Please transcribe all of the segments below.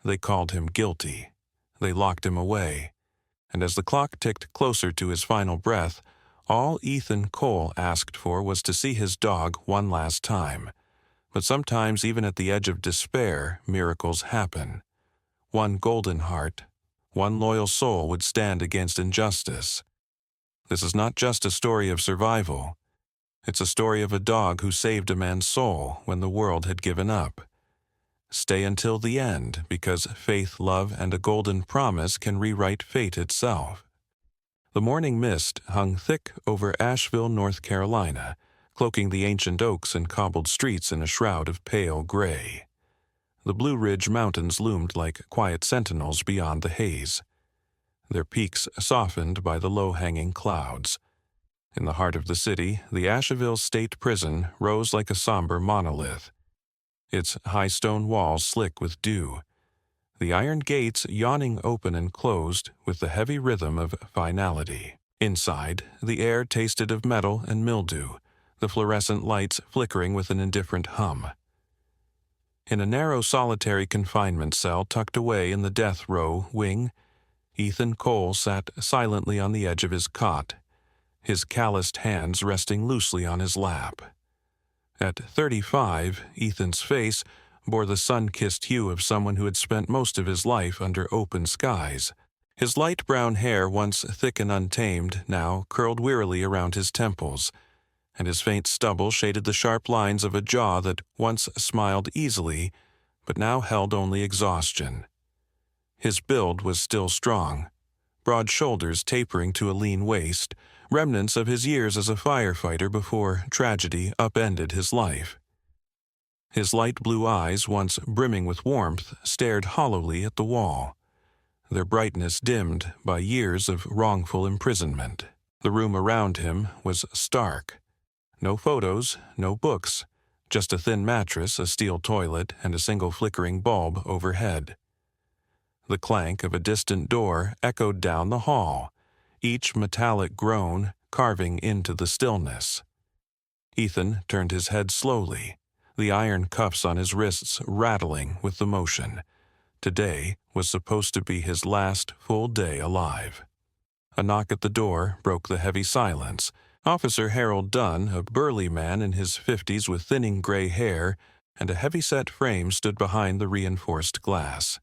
They called him guilty. They locked him away. And as the clock ticked closer to his final breath, all Ethan Cole asked for was to see his dog one last time. But sometimes, even at the edge of despair, miracles happen. One golden heart, one loyal soul would stand against injustice. This is not just a story of survival. It's a story of a dog who saved a man's soul when the world had given up. Stay until the end, because faith, love, and a golden promise can rewrite fate itself. The morning mist hung thick over Asheville, North Carolina, cloaking the ancient oaks and cobbled streets in a shroud of pale gray. The Blue Ridge Mountains loomed like quiet sentinels beyond the haze, their peaks softened by the low-hanging clouds. In the heart of the city, the Asheville State Prison rose like a somber monolith, its high stone walls slick with dew, the iron gates yawning open and closed with the heavy rhythm of finality. Inside, the air tasted of metal and mildew, the fluorescent lights flickering with an indifferent hum. In a narrow solitary confinement cell tucked away in the death row wing, Ethan Cole sat silently on the edge of his cot, his calloused hands resting loosely on his lap. At 35, Ethan's face bore the sun-kissed hue of someone who had spent most of his life under open skies. His light brown hair, once thick and untamed, now curled wearily around his temples, and his faint stubble shaded the sharp lines of a jaw that once smiled easily, but now held only exhaustion. His build was still strong, broad shoulders tapering to a lean waist, remnants of his years as a firefighter before tragedy upended his life. His light blue eyes, once brimming with warmth, stared hollowly at the wall, their brightness dimmed by years of wrongful imprisonment. The room around him was stark. No photos, no books, just a thin mattress, a steel toilet, and a single flickering bulb overhead. The clank of a distant door echoed down the hall, each metallic groan carving into the stillness. Ethan turned his head slowly, the iron cuffs on his wrists rattling with the motion. Today was supposed to be his last full day alive. A knock at the door broke the heavy silence. Officer Harold Dunn, a burly man in his 50s with thinning gray hair and a heavy-set frame, stood behind the reinforced glass.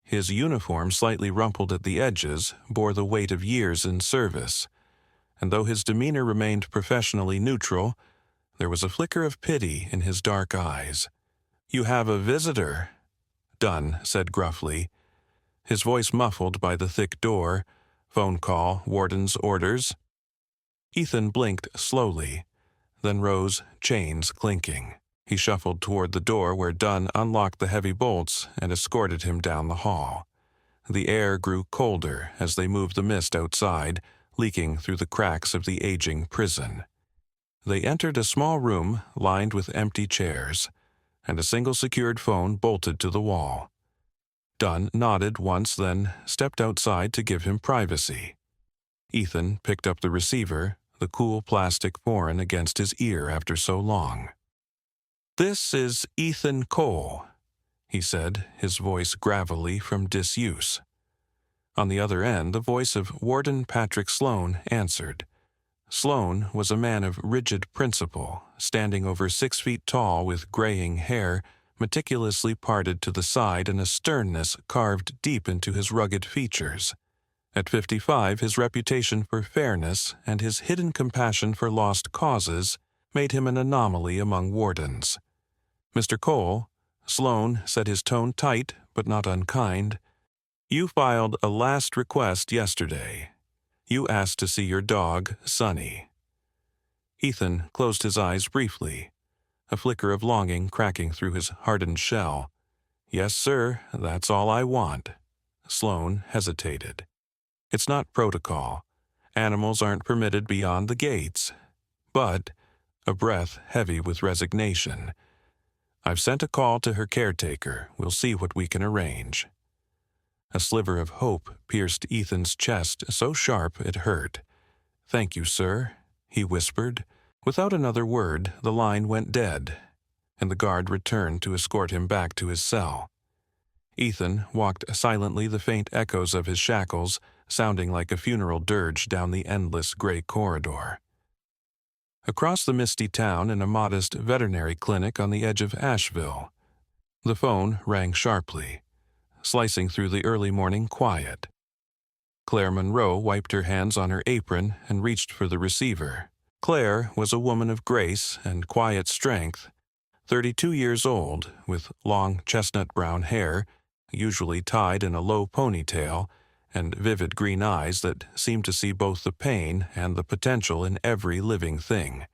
His uniform, slightly rumpled at the edges, bore the weight of years in service, and though his demeanor remained professionally neutral, there was a flicker of pity in his dark eyes. "You have a visitor," Dunn said gruffly, his voice muffled by the thick door. "Phone call, warden's orders." Ethan blinked slowly, then rose, chains clinking. He shuffled toward the door where Dunn unlocked the heavy bolts and escorted him down the hall. The air grew colder as they moved the mist outside, leaking through the cracks of the aging prison. They entered a small room lined with empty chairs, and a single secured phone bolted to the wall. Dunn nodded once, then stepped outside to give him privacy. Ethan picked up the receiver, the cool plastic foreign against his ear after so long. "This is Ethan Cole," he said, his voice gravelly from disuse. On the other end, the voice of Warden Patrick Sloan answered. Sloan was a man of rigid principle, standing over 6 feet tall with graying hair, meticulously parted to the side, and a sternness carved deep into his rugged features. At 55, his reputation for fairness and his hidden compassion for lost causes made him an anomaly among wardens. "Mr. Cole," Sloan said, his tone tight but not unkind, "you filed a last request yesterday. You asked to see your dog, Sonny." Ethan closed his eyes briefly, a flicker of longing cracking through his hardened shell. "Yes, sir, that's all I want." Sloan hesitated. "It's not protocol. Animals aren't permitted beyond the gates. But," a breath heavy with resignation, "I've sent a call to her caretaker. We'll see what we can arrange." A sliver of hope pierced Ethan's chest so sharp it hurt. "Thank you, sir," he whispered. Without another word, the line went dead, and the guard returned to escort him back to his cell. Ethan walked silently, the faint echoes of his shackles sounding like a funeral dirge down the endless gray corridor. Across the misty town, in a modest veterinary clinic on the edge of Asheville, the phone rang sharply, slicing through the early morning quiet. Claire Monroe wiped her hands on her apron and reached for the receiver. Claire was a woman of grace and quiet strength, 32 years old, with long chestnut-brown hair, usually tied in a low ponytail, and vivid green eyes that seemed to see both the pain and the potential in every living thing.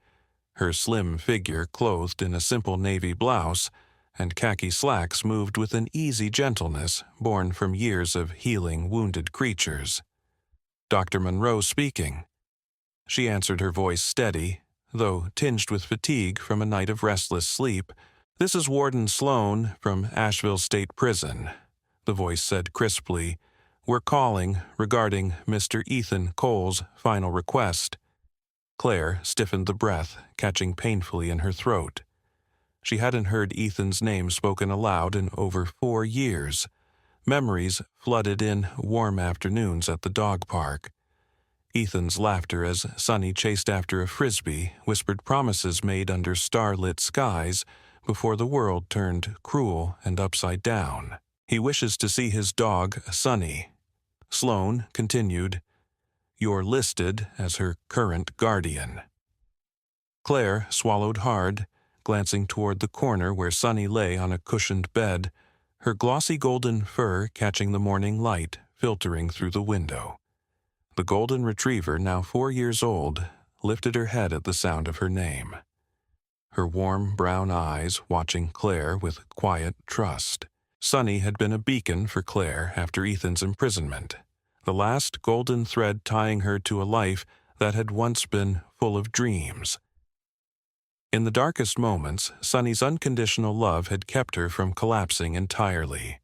Her slim figure, clothed in a simple navy blouse and khaki slacks, moved with an easy gentleness born from years of healing wounded creatures. "Dr. Monroe speaking." She answered, her voice steady, though tinged with fatigue from a night of restless sleep. "This is Warden Sloan from Asheville State Prison," the voice said crisply. "We're calling regarding Mr. Ethan Cole's final request." Claire stiffened the breath, catching painfully in her throat. She hadn't heard Ethan's name spoken aloud in over 4 years. Memories flooded in warm afternoons at the dog park. Ethan's laughter as Sonny chased after a frisbee whispered promises made under starlit skies before the world turned cruel and upside down. "He wishes to see his dog, Sonny." Sloan continued, "You're listed as her current guardian." Claire swallowed hard, glancing toward the corner where Sonny lay on a cushioned bed, her glossy golden fur catching the morning light filtering through the window. The golden retriever, now 4 years old, lifted her head at the sound of her name, her warm brown eyes watching Claire with quiet trust. Sonny had been a beacon for Claire after Ethan's imprisonment, the last golden thread tying her to a life that had once been full of dreams. In the darkest moments, Sonny's unconditional love had kept her from collapsing entirely.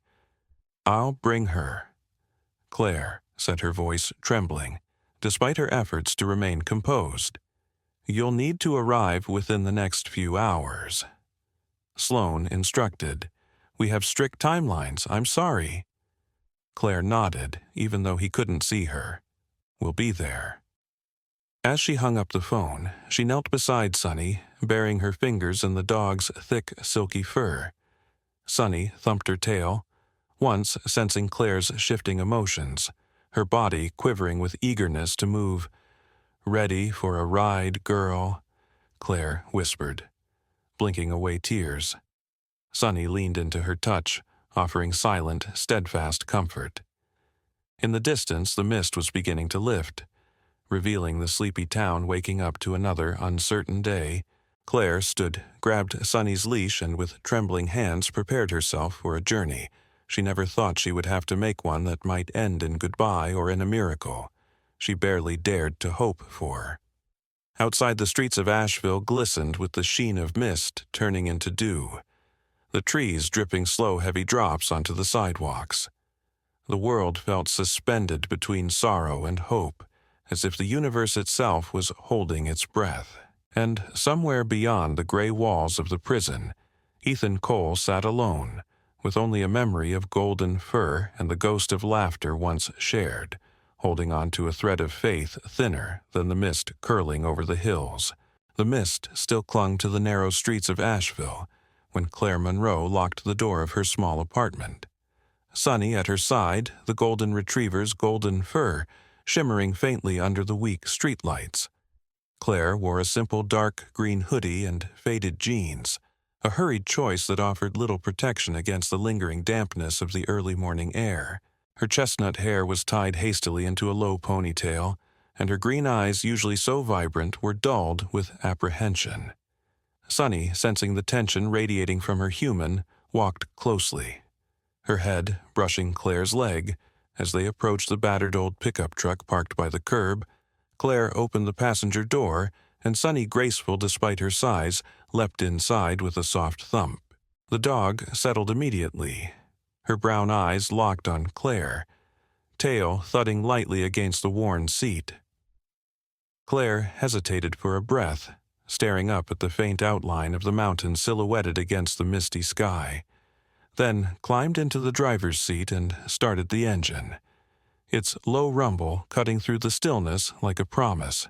"I'll bring her," Claire said, her voice trembling, despite her efforts to remain composed. "You'll need to arrive within the next few hours." Sloan instructed, "We have strict timelines, I'm sorry." Claire nodded, even though he couldn't see her. "We'll be there." As she hung up the phone, she knelt beside Sonny, burying her fingers in the dog's thick, silky fur. Sonny thumped her tail, once sensing Claire's shifting emotions, her body quivering with eagerness to move. "Ready for a ride, girl?" Claire whispered, blinking away tears. Sonny leaned into her touch, offering silent, steadfast comfort. In the distance, the mist was beginning to lift, revealing the sleepy town waking up to another uncertain day. Claire grabbed Sonny's leash, and with trembling hands prepared herself for a journey she never thought she would have to make, one that might end in goodbye or in a miracle she barely dared to hope for. Outside, the streets of Asheville glistened with the sheen of mist turning into dew, the trees dripping slow, heavy drops onto the sidewalks. The world felt suspended between sorrow and hope, as if the universe itself was holding its breath. And somewhere beyond the gray walls of the prison, Ethan Cole sat alone, with only a memory of golden fur and the ghost of laughter once shared, holding on to a thread of faith thinner than the mist curling over the hills. The mist still clung to the narrow streets of Asheville when Claire Monroe locked the door of her small apartment. Sonny at her side, the golden retriever's golden fur shimmering faintly under the weak streetlights. Claire wore a simple dark green hoodie and faded jeans, a hurried choice that offered little protection against the lingering dampness of the early morning air. Her chestnut hair was tied hastily into a low ponytail, and her green eyes, usually so vibrant, were dulled with apprehension. Sonny, sensing the tension radiating from her human, walked closely, her head brushing Claire's leg. As they approached the battered old pickup truck parked by the curb, Claire opened the passenger door, and Sonny, graceful despite her size, leapt inside with a soft thump. The dog settled immediately, her brown eyes locked on Claire, tail thudding lightly against the worn seat. Claire hesitated for a breath, staring up at the faint outline of the mountain silhouetted against the misty sky. then climbed into the driver's seat and started the engine, its low rumble cutting through the stillness like a promise.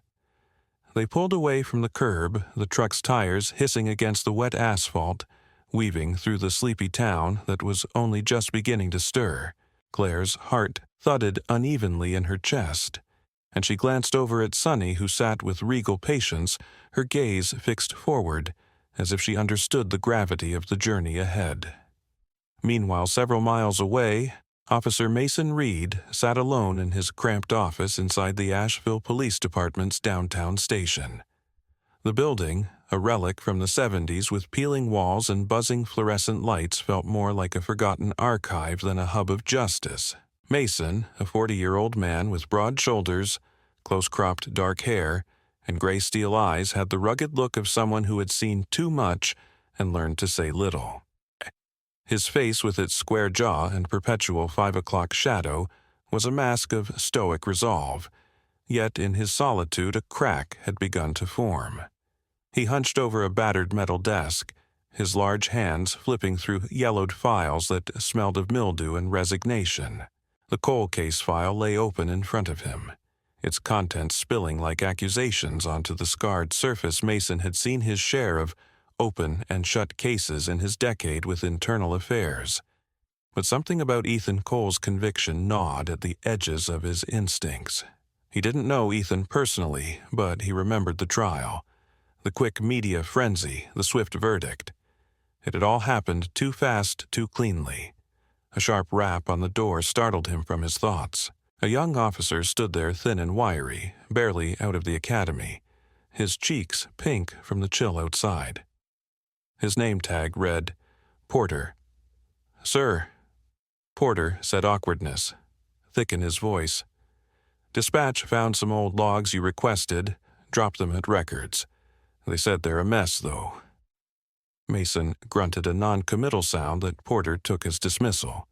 They pulled away from the curb, the truck's tires hissing against the wet asphalt, weaving through the sleepy town that was only just beginning to stir. Claire's heart thudded unevenly in her chest, and she glanced over at Sonny, who sat with regal patience, her gaze fixed forward, as if she understood the gravity of the journey ahead. Meanwhile, several miles away, Officer Mason Reed sat alone in his cramped office inside the Asheville Police Department's downtown station. The building, a relic from the 70s with peeling walls and buzzing fluorescent lights, felt more like a forgotten archive than a hub of justice. Mason, a 40-year-old man with broad shoulders, close-cropped dark hair, and gray steel eyes, had the rugged look of someone who had seen too much and learned to say little. His face, with its square jaw and perpetual 5 o'clock shadow, was a mask of stoic resolve, yet in his solitude a crack had begun to form. He hunched over a battered metal desk, his large hands flipping through yellowed files that smelled of mildew and resignation. The coal case file lay open in front of him, its contents spilling like accusations onto the scarred surface. Mason had seen his share of open and shut cases in his decade with internal affairs. But something about Ethan Cole's conviction gnawed at the edges of his instincts. He didn't know Ethan personally, but he remembered the trial, the quick media frenzy, the swift verdict. It had all happened too fast, too cleanly. A sharp rap on the door startled him from his thoughts. A young officer stood there, thin and wiry, barely out of the academy, his cheeks pink from the chill outside. His name tag read, Porter. "Sir." Porter said awkwardness, thick in his voice. "Dispatch found some old logs you requested, dropped them at records. They said they're a mess, though." Mason grunted a non-committal sound that Porter took as dismissal.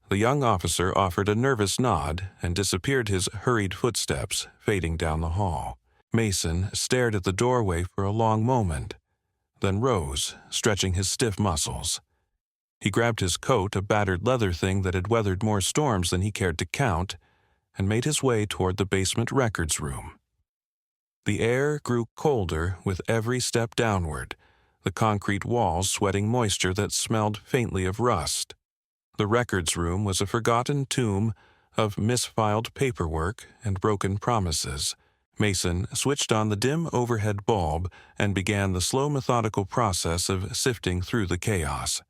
The young officer offered a nervous nod and disappeared, his hurried footsteps fading down the hall. Mason stared at the doorway for a long moment, then rose, stretching his stiff muscles. He grabbed his coat, a battered leather thing that had weathered more storms than he cared to count, and made his way toward the basement records room. The air grew colder with every step downward, the concrete walls sweating moisture that smelled faintly of rust. The records room was a forgotten tomb of misfiled paperwork and broken promises. Mason switched on the dim overhead bulb and began the slow, methodical process of sifting through the chaos.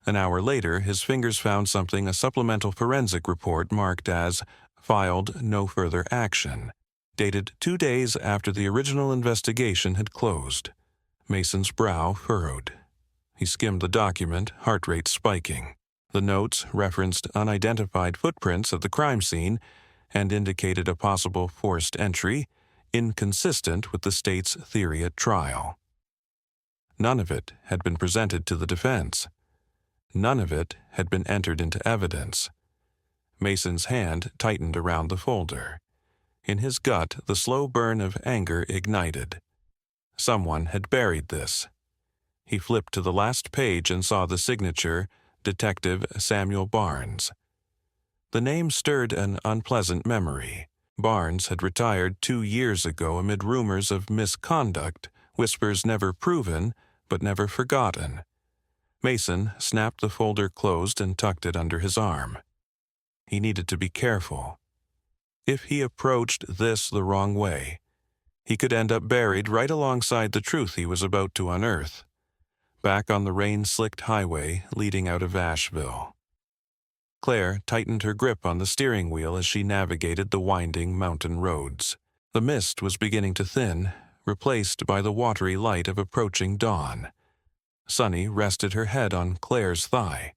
An hour later, his fingers found something, a supplemental forensic report marked as "Filed No Further Action," dated 2 days after the original investigation had closed. Mason's brow furrowed. He skimmed the document, heart rate spiking. The notes referenced unidentified footprints at the crime scene and indicated a possible forced entry, inconsistent with the state's theory at trial. None of it had been presented to the defense. None of it had been entered into evidence. Mason's hand tightened around the folder. In his gut, the slow burn of anger ignited. Someone had buried this. He flipped to the last page and saw the signature, Detective Samuel Barnes. The name stirred an unpleasant memory. Barnes had retired 2 years ago amid rumors of misconduct, whispers never proven, but never forgotten. Mason snapped the folder closed and tucked it under his arm. He needed to be careful. If he approached this the wrong way, he could end up buried right alongside the truth he was about to unearth, back on the rain-slicked highway leading out of Asheville. Claire tightened her grip on the steering wheel as she navigated the winding mountain roads. The mist was beginning to thin, replaced by the watery light of approaching dawn. Sonny rested her head on Claire's thigh.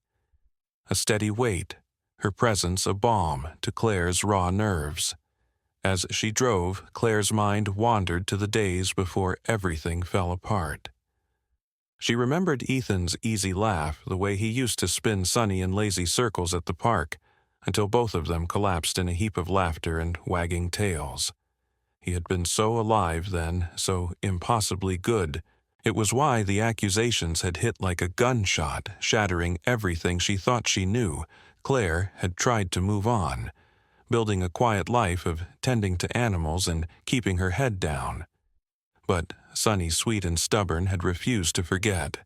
A steady weight, her presence a balm to Claire's raw nerves. As she drove, Claire's mind wandered to the days before everything fell apart. She remembered Ethan's easy laugh, the way he used to spin Sonny in lazy circles at the park, until both of them collapsed in a heap of laughter and wagging tails. He had been so alive then, so impossibly good, It was why the accusations had hit like a gunshot, shattering everything she thought she knew. Claire had tried to move on, building a quiet life of tending to animals and keeping her head down. But Sonny, sweet and stubborn, had refused to forget.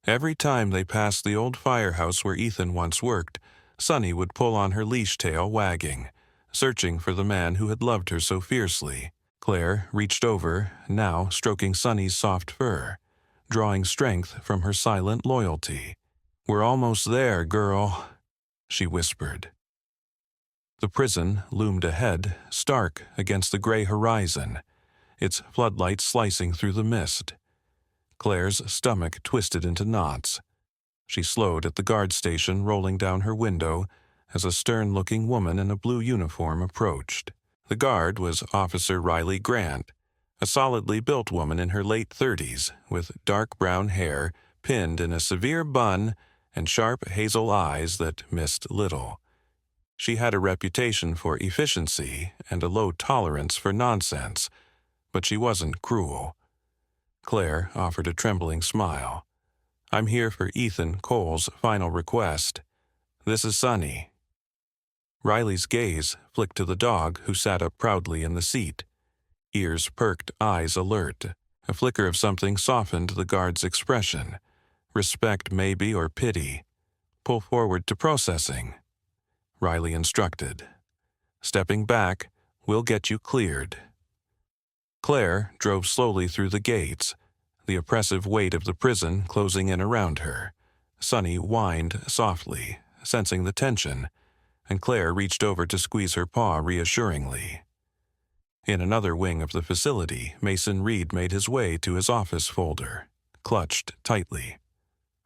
Every time they passed the old firehouse where Ethan once worked, Sonny would pull on her leash tail, wagging, searching for the man who had loved her so fiercely. Claire reached over, now stroking Sonny's soft fur, drawing strength from her silent loyalty. "We're almost there, girl," she whispered. The prison loomed ahead, stark against the gray horizon, its floodlights slicing through the mist. Claire's stomach twisted into knots. She slowed at the guard station, rolling down her window as a stern-looking woman in a blue uniform approached. The guard was Officer Riley Grant, a solidly built woman in her late 30s, with dark brown hair pinned in a severe bun and sharp hazel eyes that missed little. She had a reputation for efficiency and a low tolerance for nonsense, but she wasn't cruel. Claire offered a trembling smile. "I'm here for Ethan Cole's final request. This is Sonny." Riley's gaze flicked to the dog who sat up proudly in the seat. Ears perked, eyes alert. A flicker of something softened the guard's expression. Respect maybe, or pity. "Pull forward to processing," Riley instructed. "Stepping back, we'll get you cleared." Claire drove slowly through the gates, the oppressive weight of the prison closing in around her. Sonny whined softly, sensing the tension, and Claire reached over to squeeze her paw reassuringly. In another wing of the facility, Mason Reed made his way to his office folder, clutched tightly.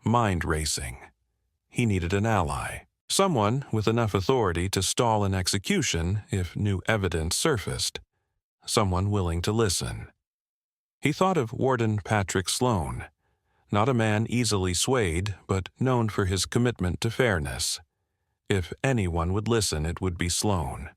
Mind racing. He needed an ally, someone with enough authority to stall an execution if new evidence surfaced, someone willing to listen. He thought of Warden Patrick Sloan, not a man easily swayed, but known for his commitment to fairness. If anyone would listen, it would be Sloan.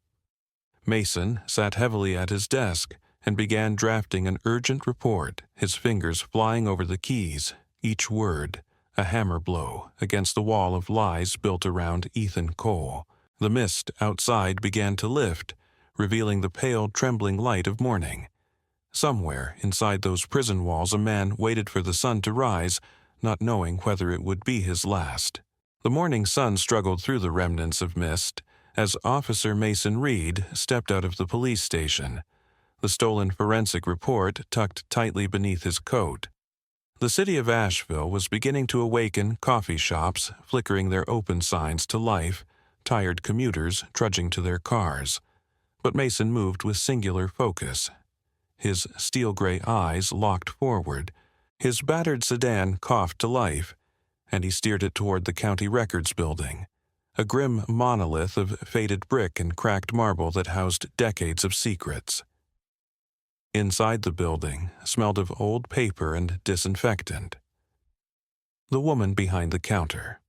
Mason sat heavily at his desk and began drafting an urgent report, his fingers flying over the keys, each word a hammer blow against the wall of lies built around Ethan Cole. The mist outside began to lift, revealing the pale, trembling light of morning. Somewhere inside those prison walls a man waited for the sun to rise, not knowing whether it would be his last. The morning sun struggled through the remnants of mist as Officer Mason Reed stepped out of the police station, the stolen forensic report tucked tightly beneath his coat. The city of Asheville was beginning to awaken, coffee shops flickering their open signs to life, tired commuters trudging to their cars. But Mason moved with singular focus. His steel-gray eyes locked forward. His battered sedan coughed to life, and he steered it toward the county records building, a grim monolith of faded brick and cracked marble that housed decades of secrets. Inside the building smelled of old paper and disinfectant. The woman behind the counter.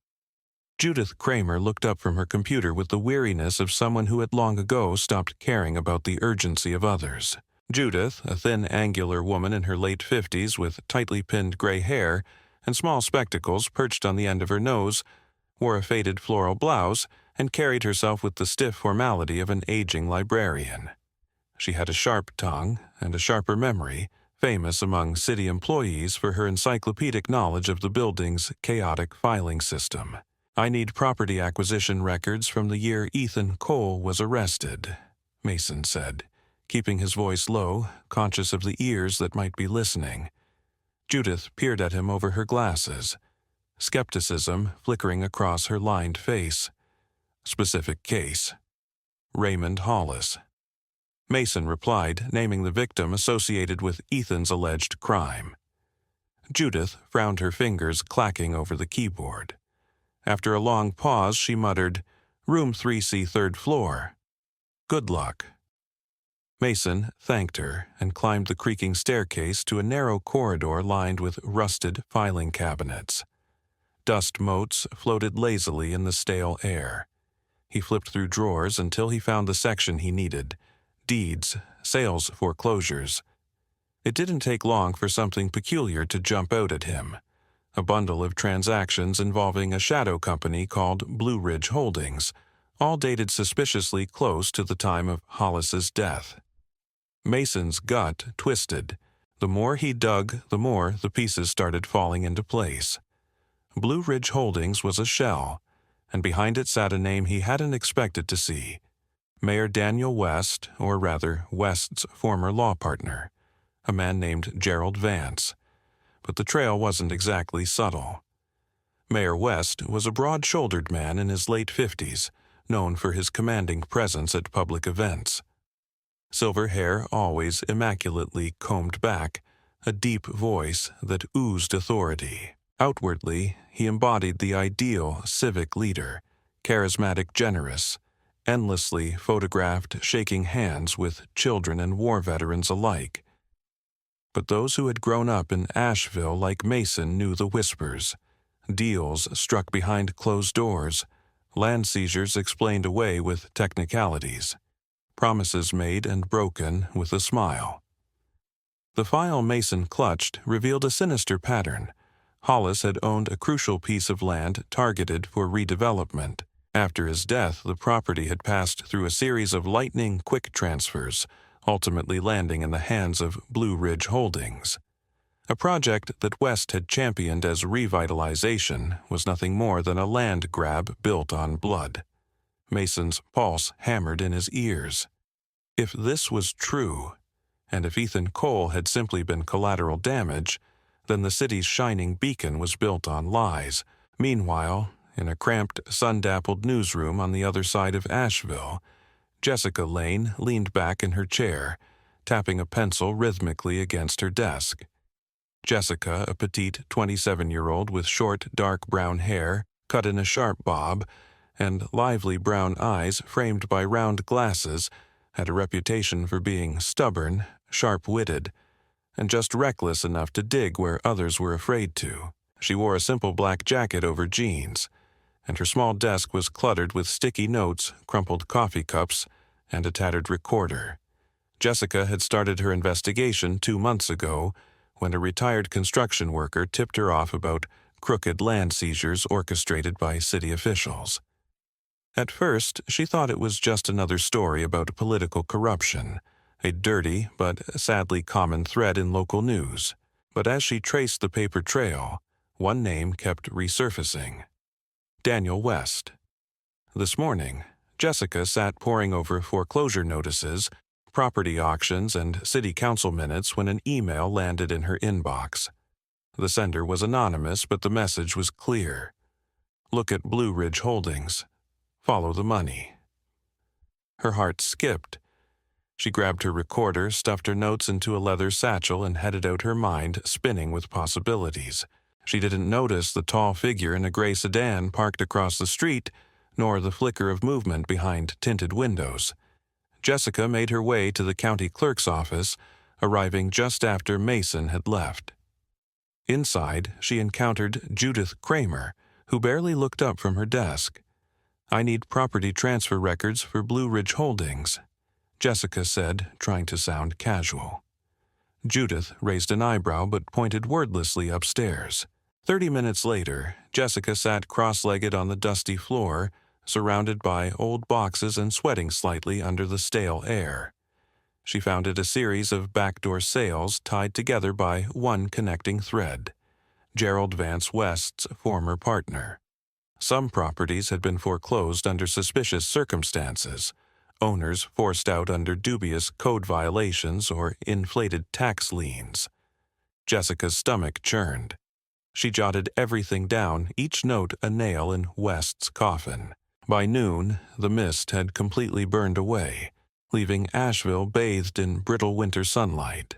Judith Kramer looked up from her computer with the weariness of someone who had long ago stopped caring about the urgency of others. Judith, a thin, angular woman in her late 50s with tightly pinned gray hair and small spectacles perched on the end of her nose, wore a faded floral blouse and carried herself with the stiff formality of an aging librarian. She had a sharp tongue and a sharper memory, famous among city employees for her encyclopedic knowledge of the building's chaotic filing system. "I need property acquisition records from the year Ethan Cole was arrested," Mason said, keeping his voice low, conscious of the ears that might be listening. Judith peered at him over her glasses, skepticism flickering across her lined face. "Specific case. Raymond Hollis." Mason replied, naming the victim associated with Ethan's alleged crime. Judith frowned, her fingers clacking over the keyboard. After a long pause, she muttered, "Room 3C, 3rd floor. Good luck." Mason thanked her and climbed the creaking staircase to a narrow corridor lined with rusted filing cabinets. Dust motes floated lazily in the stale air. He flipped through drawers until he found the section he needed: deeds, sales foreclosures. It didn't take long for something peculiar to jump out at him. A bundle of transactions involving a shadow company called Blue Ridge Holdings, all dated suspiciously close to the time of Hollis's death. Mason's gut twisted. The more he dug, the more the pieces started falling into place. Blue Ridge Holdings was a shell, and behind it sat a name he hadn't expected to see. Mayor Daniel West, or rather West's former law partner, a man named Gerald Vance. But the trail wasn't exactly subtle. Mayor West was a broad-shouldered man in his late 50s, known for his commanding presence at public events. Silver hair always immaculately combed back, a deep voice that oozed authority. Outwardly, he embodied the ideal civic leader, charismatic generous, endlessly photographed shaking hands with children and war veterans alike. But those who had grown up in Asheville like Mason knew the whispers. Deals struck behind closed doors, land seizures explained away with technicalities, promises made and broken with a smile. The file Mason clutched revealed a sinister pattern. Hollis had owned a crucial piece of land targeted for redevelopment. After his death, the property had passed through a series of lightning-quick transfers, ultimately landing in the hands of Blue Ridge Holdings. A project that West had championed as revitalization was nothing more than a land grab built on blood. Mason's pulse hammered in his ears. If this was true, and if Ethan Cole had simply been collateral damage, then the city's shining beacon was built on lies. Meanwhile, in a cramped, sun-dappled newsroom on the other side of Asheville, Jessica Lane leaned back in her chair, tapping a pencil rhythmically against her desk. Jessica, a petite 27-year-old with short, dark brown hair, cut in a sharp bob, and lively brown eyes framed by round glasses, had a reputation for being stubborn, sharp-witted, and just reckless enough to dig where others were afraid to. She wore a simple black jacket over jeans, and her small desk was cluttered with sticky notes, crumpled coffee cups, and a tattered recorder. Jessica had started her investigation 2 months ago, when a retired construction worker tipped her off about crooked land seizures orchestrated by city officials. At first, she thought it was just another story about political corruption, a dirty but sadly common thread in local news. But as she traced the paper trail, one name kept resurfacing: Daniel West. This morning, Jessica sat poring over foreclosure notices, property auctions, and city council minutes when an email landed in her inbox. The sender was anonymous, but the message was clear. Look at Blue Ridge Holdings. Follow the money. Her heart skipped. She grabbed her recorder, stuffed her notes into a leather satchel, and headed out, her mind spinning with possibilities. She didn't notice the tall figure in a gray sedan parked across the street, nor the flicker of movement behind tinted windows. Jessica made her way to the county clerk's office, arriving just after Mason had left. Inside, she encountered Judith Kramer, who barely looked up from her desk. "I need property transfer records for Blue Ridge Holdings," Jessica said, trying to sound casual. Judith raised an eyebrow but pointed wordlessly upstairs. 30 minutes later, Jessica sat cross-legged on the dusty floor, surrounded by old boxes and sweating slightly under the stale air. She found it a series of backdoor sales tied together by one connecting thread: Gerald Vance West's former partner. Some properties had been foreclosed under suspicious circumstances, owners forced out under dubious code violations or inflated tax liens. Jessica's stomach churned. She jotted everything down, each note a nail in West's coffin. By noon, the mist had completely burned away, leaving Asheville bathed in brittle winter sunlight.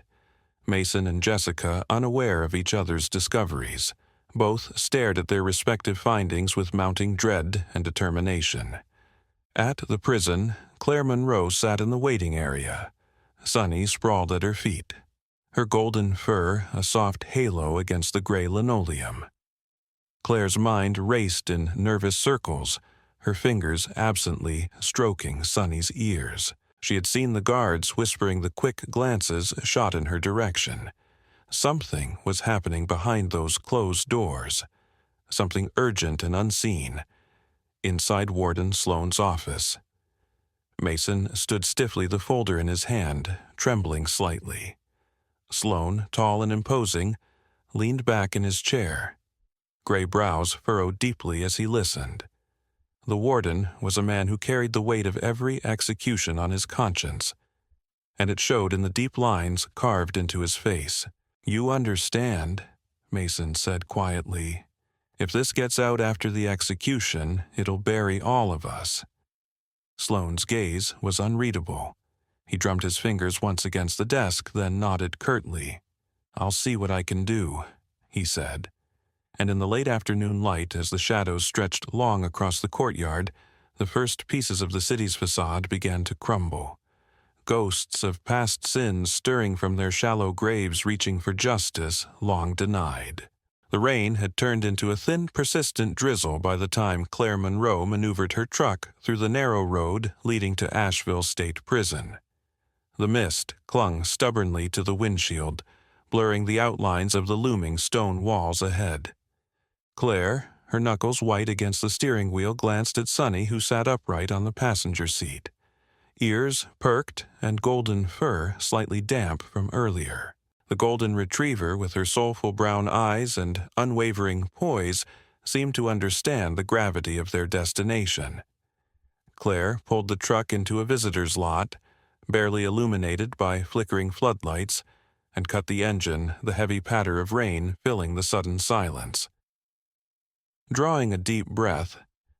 Mason and Jessica, unaware of each other's discoveries, both stared at their respective findings with mounting dread and determination. At the prison, Claire Monroe sat in the waiting area. Sunny sprawled at her feet, her golden fur a soft halo against the gray linoleum. Claire's mind raced in nervous circles, her fingers absently stroking Sunny's ears. She had seen the guards whispering the quick glances shot in her direction. Something was happening behind those closed doors. Something urgent and unseen. Inside Warden Sloane's office. Mason stood stiffly, the folder in his hand, trembling slightly. Sloane, tall and imposing, leaned back in his chair. Gray brows furrowed deeply as he listened. The warden was a man who carried the weight of every execution on his conscience, and it showed in the deep lines carved into his face. "You understand," Mason said quietly. "If this gets out after the execution, it'll bury all of us." Sloane's gaze was unreadable. He drummed his fingers once against the desk, then nodded curtly. "I'll see what I can do," he said. And in the late afternoon light, as the shadows stretched long across the courtyard, the first pieces of the city's facade began to crumble. Ghosts of past sins stirring from their shallow graves, reaching for justice long denied. The rain had turned into a thin, persistent drizzle by the time Claire Monroe maneuvered her truck through the narrow road leading to Asheville State Prison. The mist clung stubbornly to the windshield, blurring the outlines of the looming stone walls ahead. Claire, her knuckles white against the steering wheel, glanced at Sonny, who sat upright on the passenger seat. Ears perked and golden fur slightly damp from earlier. The golden retriever, with her soulful brown eyes and unwavering poise, seemed to understand the gravity of their destination. Claire pulled the truck into a visitor's lot, barely illuminated by flickering floodlights, and cut the engine, the heavy patter of rain filling the sudden silence. Drawing a deep breath,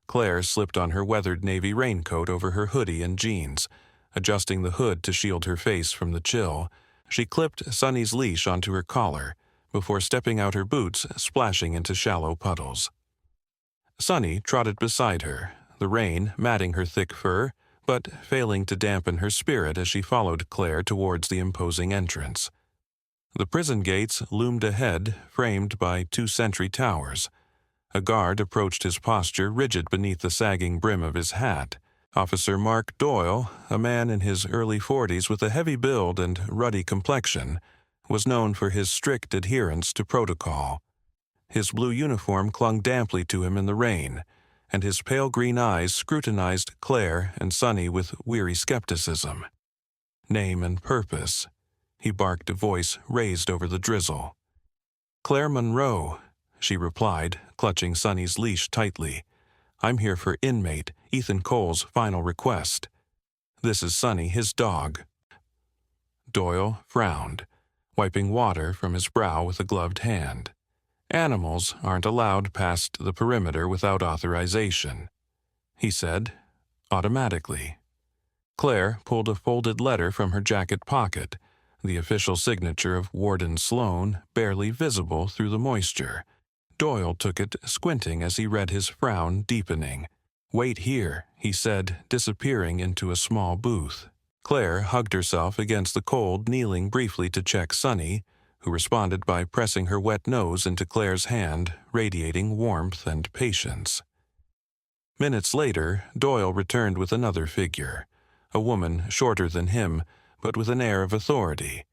Claire slipped on her weathered navy raincoat over her hoodie and jeans. Adjusting the hood to shield her face from the chill, she clipped Sonny's leash onto her collar before stepping out, her boots splashing into shallow puddles. Sonny trotted beside her, the rain matting her thick fur, but failing to dampen her spirit as she followed Claire towards the imposing entrance. The prison gates loomed ahead, framed by 2 sentry towers. A guard approached his posture, rigid beneath the sagging brim of his hat. Officer Mark Doyle, a man in his early 40s with a heavy build and ruddy complexion, was known for his strict adherence to protocol. His blue uniform clung damply to him in the rain, and his pale green eyes scrutinized Claire and Sonny with weary skepticism. "Name and purpose," he barked, a voice raised over the drizzle. "Claire Monroe," she replied, clutching Sonny's leash tightly. "I'm here for inmate Ethan Cole's final request. This is Sonny, his dog." Doyle frowned, wiping water from his brow with a gloved hand. "Animals aren't allowed past the perimeter without authorization," he said, automatically. Claire pulled a folded letter from her jacket pocket, the official signature of Warden Sloane barely visible through the moisture. Doyle took it, squinting as he read, his frown deepening. "Wait here," he said, disappearing into a small booth. Claire hugged herself against the cold, kneeling briefly to check Sonny, who responded by pressing her wet nose into Claire's hand, radiating warmth and patience. Minutes later, Doyle returned with another figure, a woman shorter than him, but with an air of authority.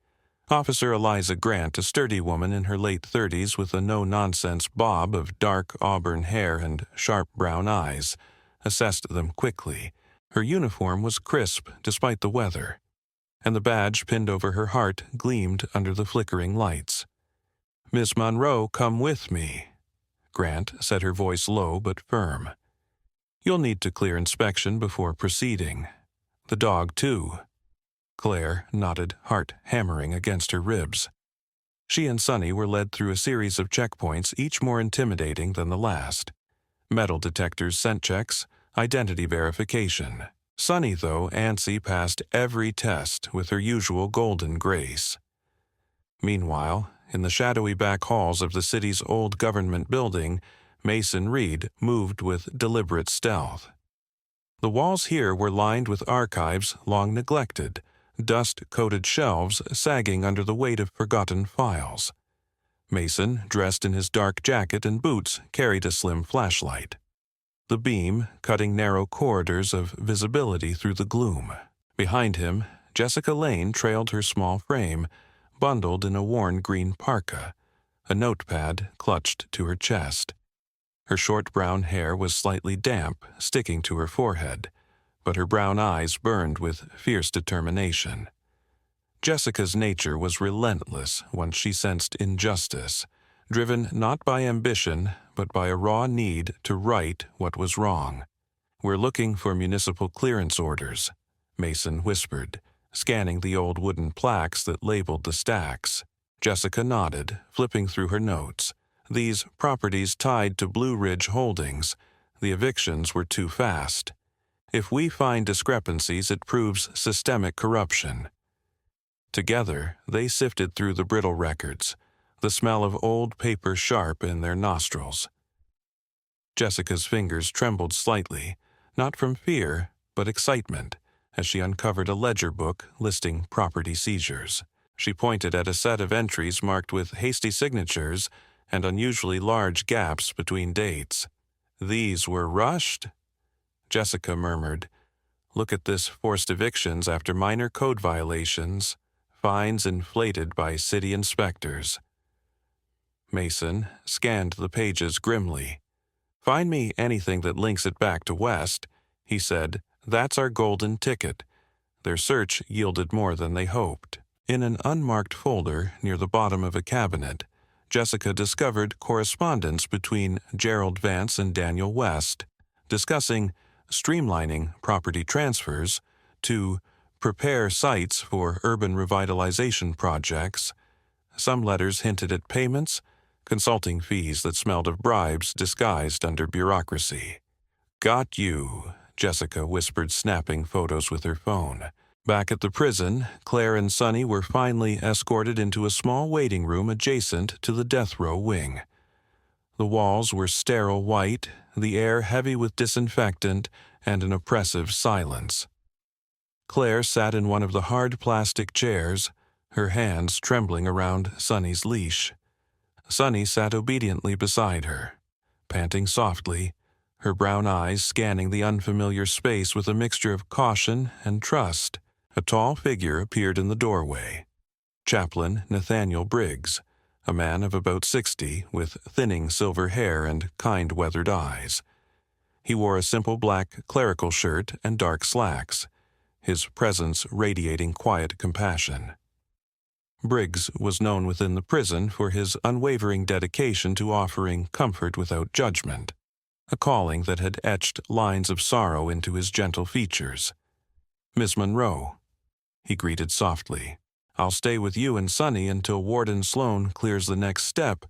Officer Eliza Grant, a sturdy woman in her late 30s with a no-nonsense bob of dark auburn hair and sharp brown eyes, assessed them quickly. Her uniform was crisp despite the weather, and the badge pinned over her heart gleamed under the flickering lights. "Miss Monroe, come with me," Grant said, her voice low but firm. "You'll need to clear inspection before proceeding. The dog, too." Claire nodded, heart hammering against her ribs. She and Sonny were led through a series of checkpoints, each more intimidating than the last. Metal detectors, scent checks, identity verification. Sonny, though, antsy, passed every test with her usual golden grace. Meanwhile, in the shadowy back halls of the city's old government building, Mason Reed moved with deliberate stealth. The walls here were lined with archives long neglected, dust-coated shelves sagging under the weight of forgotten files. Mason, dressed in his dark jacket and boots, carried a slim flashlight. The beam cutting narrow corridors of visibility through the gloom. Behind him, Jessica Lane trailed her small frame, bundled in a worn green parka, a notepad clutched to her chest. Her short brown hair was slightly damp, sticking to her forehead, but her brown eyes burned with fierce determination. Jessica's nature was relentless once she sensed injustice, driven not by ambition, but by a raw need to right what was wrong. "We're looking for municipal clearance orders," Mason whispered, scanning the old wooden plaques that labeled the stacks. Jessica nodded, flipping through her notes. These properties tied to Blue Ridge Holdings. The evictions were too fast. If we find discrepancies, it proves systemic corruption. Together, they sifted through the brittle records, the smell of old paper sharp in their nostrils. Jessica's fingers trembled slightly, not from fear, but excitement, as she uncovered a ledger book listing property seizures. She pointed at a set of entries marked with hasty signatures and unusually large gaps between dates. "These were rushed?" Jessica murmured. "Look at this: forced evictions after minor code violations, fines inflated by city inspectors." Mason scanned the pages grimly. "Find me anything that links it back to West," he said. "That's our golden ticket." Their search yielded more than they hoped. In an unmarked folder near the bottom of a cabinet, Jessica discovered correspondence between Gerald Vance and Daniel West, discussing streamlining property transfers to prepare sites for urban revitalization projects. Some letters hinted at payments, consulting fees that smelled of bribes disguised under bureaucracy. "Got you," Jessica whispered, snapping photos with her phone. Back at the prison, Claire and Sonny were finally escorted into a small waiting room adjacent to the death row wing. The walls were sterile white, the air heavy with disinfectant and an oppressive silence. Claire sat in one of the hard plastic chairs, her hands trembling around Sonny's leash. Sonny sat obediently beside her, panting softly, her brown eyes scanning the unfamiliar space with a mixture of caution and trust. A tall figure appeared in the doorway. Chaplain Nathaniel Briggs, a man of about 60 with thinning silver hair and kind weathered eyes. He wore a simple black clerical shirt and dark slacks, his presence radiating quiet compassion. Briggs was known within the prison for his unwavering dedication to offering comfort without judgment, a calling that had etched lines of sorrow into his gentle features. "Miss Monroe," he greeted softly, "I'll stay with you and Sonny until Warden Sloan clears the next step."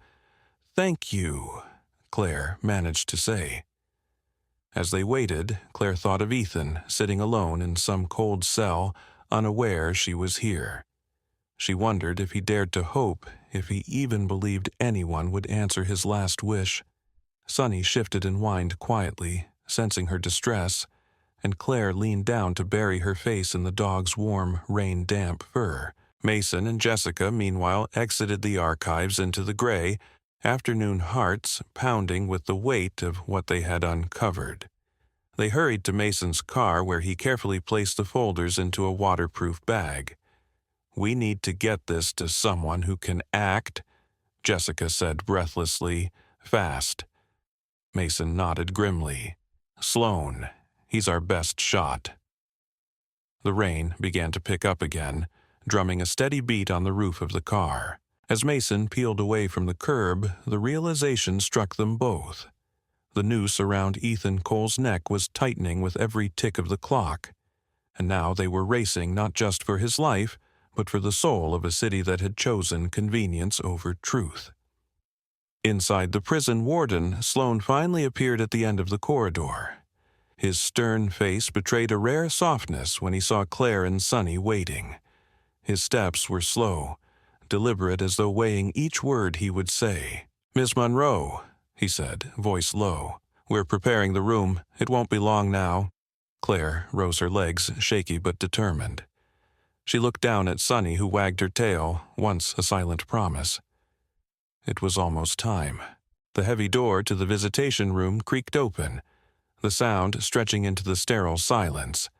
"Thank you," Claire managed to say. As they waited, Claire thought of Ethan sitting alone in some cold cell, unaware she was here. She wondered if he dared to hope, if he even believed anyone would answer his last wish. Sonny shifted and whined quietly, sensing her distress, and Claire leaned down to bury her face in the dog's warm, rain-damp fur. Mason and Jessica, meanwhile, exited the archives into the gray, afternoon hearts pounding with the weight of what they had uncovered. They hurried to Mason's car, where he carefully placed the folders into a waterproof bag. "We need to get this to someone who can act," Jessica said breathlessly. "Fast." Mason nodded grimly. "Sloan. He's our best shot." The rain began to pick up again, drumming a steady beat on the roof of the car. As Mason peeled away from the curb, the realization struck them both. The noose around Ethan Cole's neck was tightening with every tick of the clock, and now they were racing not just for his life, but for the soul of a city that had chosen convenience over truth. Inside the prison, Warden Sloan finally appeared at the end of the corridor. His stern face betrayed a rare softness when he saw Claire and Sonny waiting. His steps were slow, deliberate, as though weighing each word he would say. "Miss Monroe," he said, voice low, "we're preparing the room. It won't be long now." Claire rose her legs, shaky but determined. She looked down at Sonny, who wagged her tail, once a silent promise. It was almost time. The heavy door to the visitation room creaked open, the sound stretching into the sterile silence.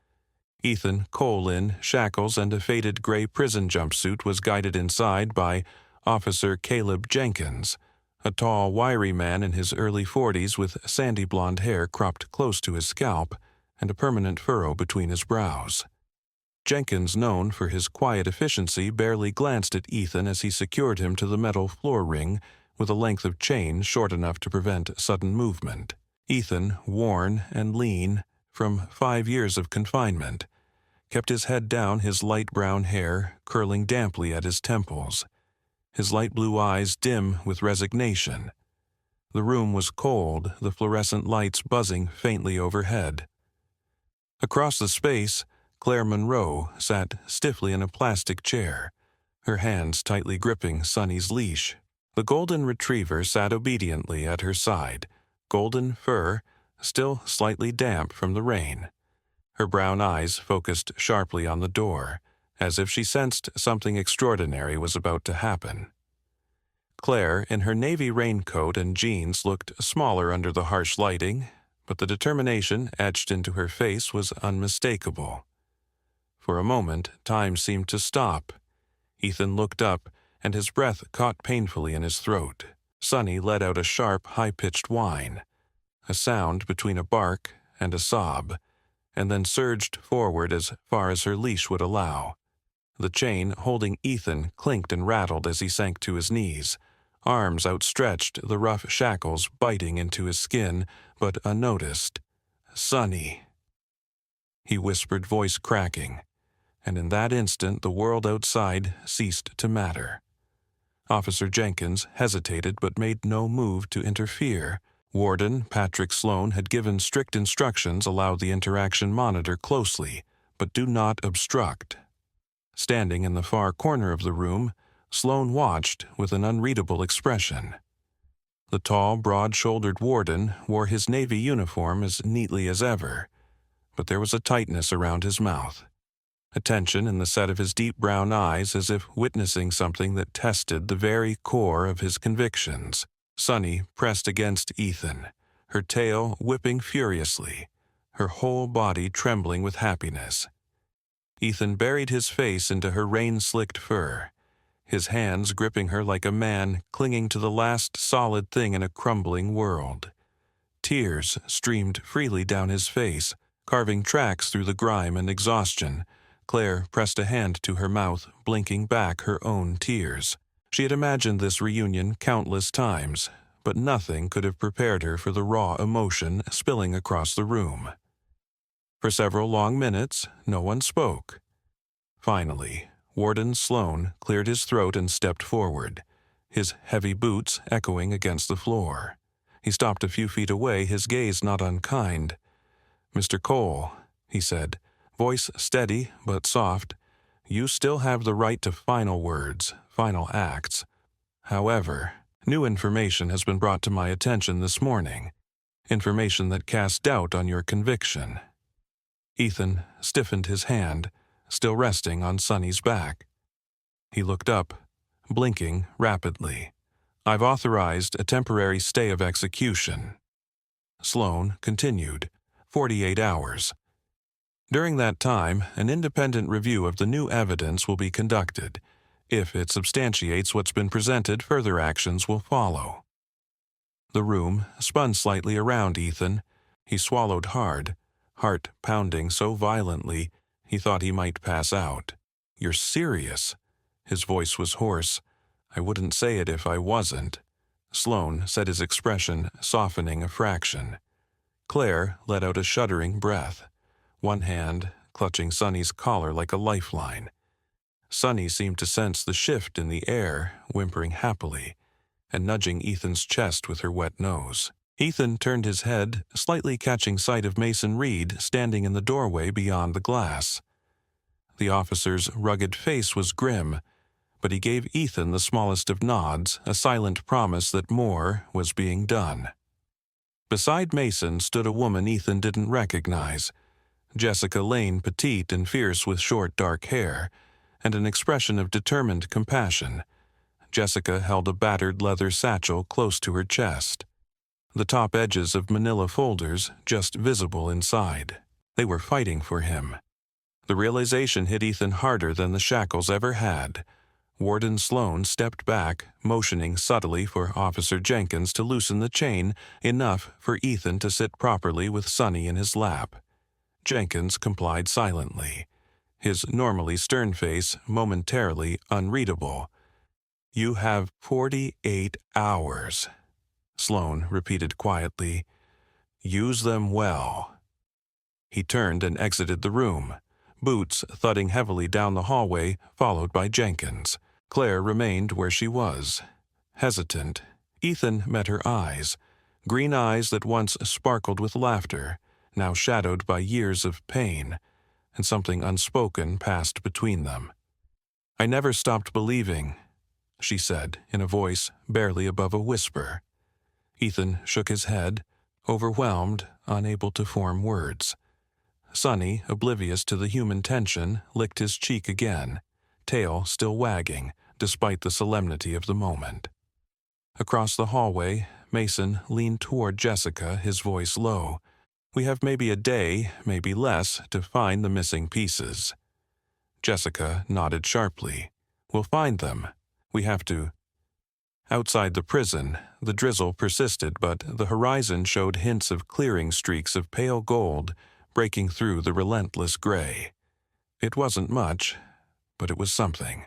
Ethan Cole, in shackles and a faded gray prison jumpsuit, was guided inside by Officer Caleb Jenkins, a tall, wiry man in his early 40s with sandy blonde hair cropped close to his scalp and a permanent furrow between his brows. Jenkins, known for his quiet efficiency, barely glanced at Ethan as he secured him to the metal floor ring with a length of chain short enough to prevent sudden movement. Ethan, worn and lean from 5 years of confinement, kept his head down, his light brown hair curling damply at his temples, his light blue eyes dim with resignation. The room was cold, the fluorescent lights buzzing faintly overhead. Across the space, Claire Monroe sat stiffly in a plastic chair, her hands tightly gripping Sonny's leash. The golden retriever sat obediently at her side, golden fur still slightly damp from the rain. Her brown eyes focused sharply on the door, as if she sensed something extraordinary was about to happen. Claire, in her navy raincoat and jeans, looked smaller under the harsh lighting, but the determination etched into her face was unmistakable. For a moment, time seemed to stop. Ethan looked up, and his breath caught painfully in his throat. Sonny let out a sharp, high-pitched whine, a sound between a bark and a sob, and then surged forward as far as her leash would allow. The chain holding Ethan clinked and rattled as he sank to his knees, arms outstretched, the rough shackles biting into his skin, but unnoticed. "Sonny," he whispered, voice cracking, and in that instant the world outside ceased to matter. Officer Jenkins hesitated but made no move to interfere. Warden Patrick Sloan had given strict instructions: allow the interaction monitor closely, but do not obstruct. Standing in the far corner of the room, Sloan watched with an unreadable expression. The tall, broad-shouldered warden wore his Navy uniform as neatly as ever, but there was a tightness around his mouth, a tension in the set of his deep brown eyes, as if witnessing something that tested the very core of his convictions. Sonny pressed against Ethan, her tail whipping furiously, her whole body trembling with happiness. Ethan buried his face into her rain-slicked fur, his hands gripping her like a man clinging to the last solid thing in a crumbling world. Tears streamed freely down his face, carving tracks through the grime and exhaustion. Claire pressed a hand to her mouth, blinking back her own tears. She had imagined this reunion countless times, but nothing could have prepared her for the raw emotion spilling across the room. For several long minutes, no one spoke. Finally, Warden Sloan cleared his throat and stepped forward, his heavy boots echoing against the floor. He stopped a few feet away, his gaze not unkind. "Mr. Cole," he said, voice steady but soft, "you still have the right to final words, final acts. However, new information has been brought to my attention this morning, information that casts doubt on your conviction." Ethan stiffened his hand, still resting on Sonny's back. He looked up, blinking rapidly. "I've authorized a temporary stay of execution." Sloan continued, 48 hours. During that time, an independent review of the new evidence will be conducted. If it substantiates what's been presented, further actions will follow. The room spun slightly around Ethan. He swallowed hard, heart pounding so violently he thought he might pass out. "You're serious?" His voice was hoarse. "I wouldn't say it if I wasn't." Sloan said, his expression softening a fraction. Claire let out a shuddering breath, one hand clutching Sonny's collar like a lifeline. Sonny seemed to sense the shift in the air, whimpering happily, and nudging Ethan's chest with her wet nose. Ethan turned his head, slightly catching sight of Mason Reed standing in the doorway beyond the glass. The officer's rugged face was grim, but he gave Ethan the smallest of nods, a silent promise that more was being done. Beside Mason stood a woman Ethan didn't recognize, Jessica Lane, petite and fierce with short dark hair, and an expression of determined compassion. Jessica held a battered leather satchel close to her chest, the top edges of manila folders just visible inside. They were fighting for him. The realization hit Ethan harder than the shackles ever had. Warden Sloan stepped back, motioning subtly for Officer Jenkins to loosen the chain enough for Ethan to sit properly with Sonny in his lap. Jenkins complied silently, his normally stern face momentarily unreadable. "You have 48 hours," Sloan repeated quietly. "Use them well." He turned and exited the room, boots thudding heavily down the hallway, followed by Jenkins. Claire remained where she was. Hesitant, Ethan met her eyes, green eyes that once sparkled with laughter, now shadowed by years of pain, and something unspoken passed between them. "I never stopped believing," she said in a voice barely above a whisper. Ethan shook his head, overwhelmed, unable to form words. Sonny, oblivious to the human tension, licked his cheek again, tail still wagging, despite the solemnity of the moment. Across the hallway, Mason leaned toward Jessica, his voice low. "We have maybe a day, maybe less, to find the missing pieces." Jessica nodded sharply. "We'll find them. We have to." Outside the prison, the drizzle persisted, but the horizon showed hints of clearing streaks of pale gold breaking through the relentless gray. It wasn't much, but it was something.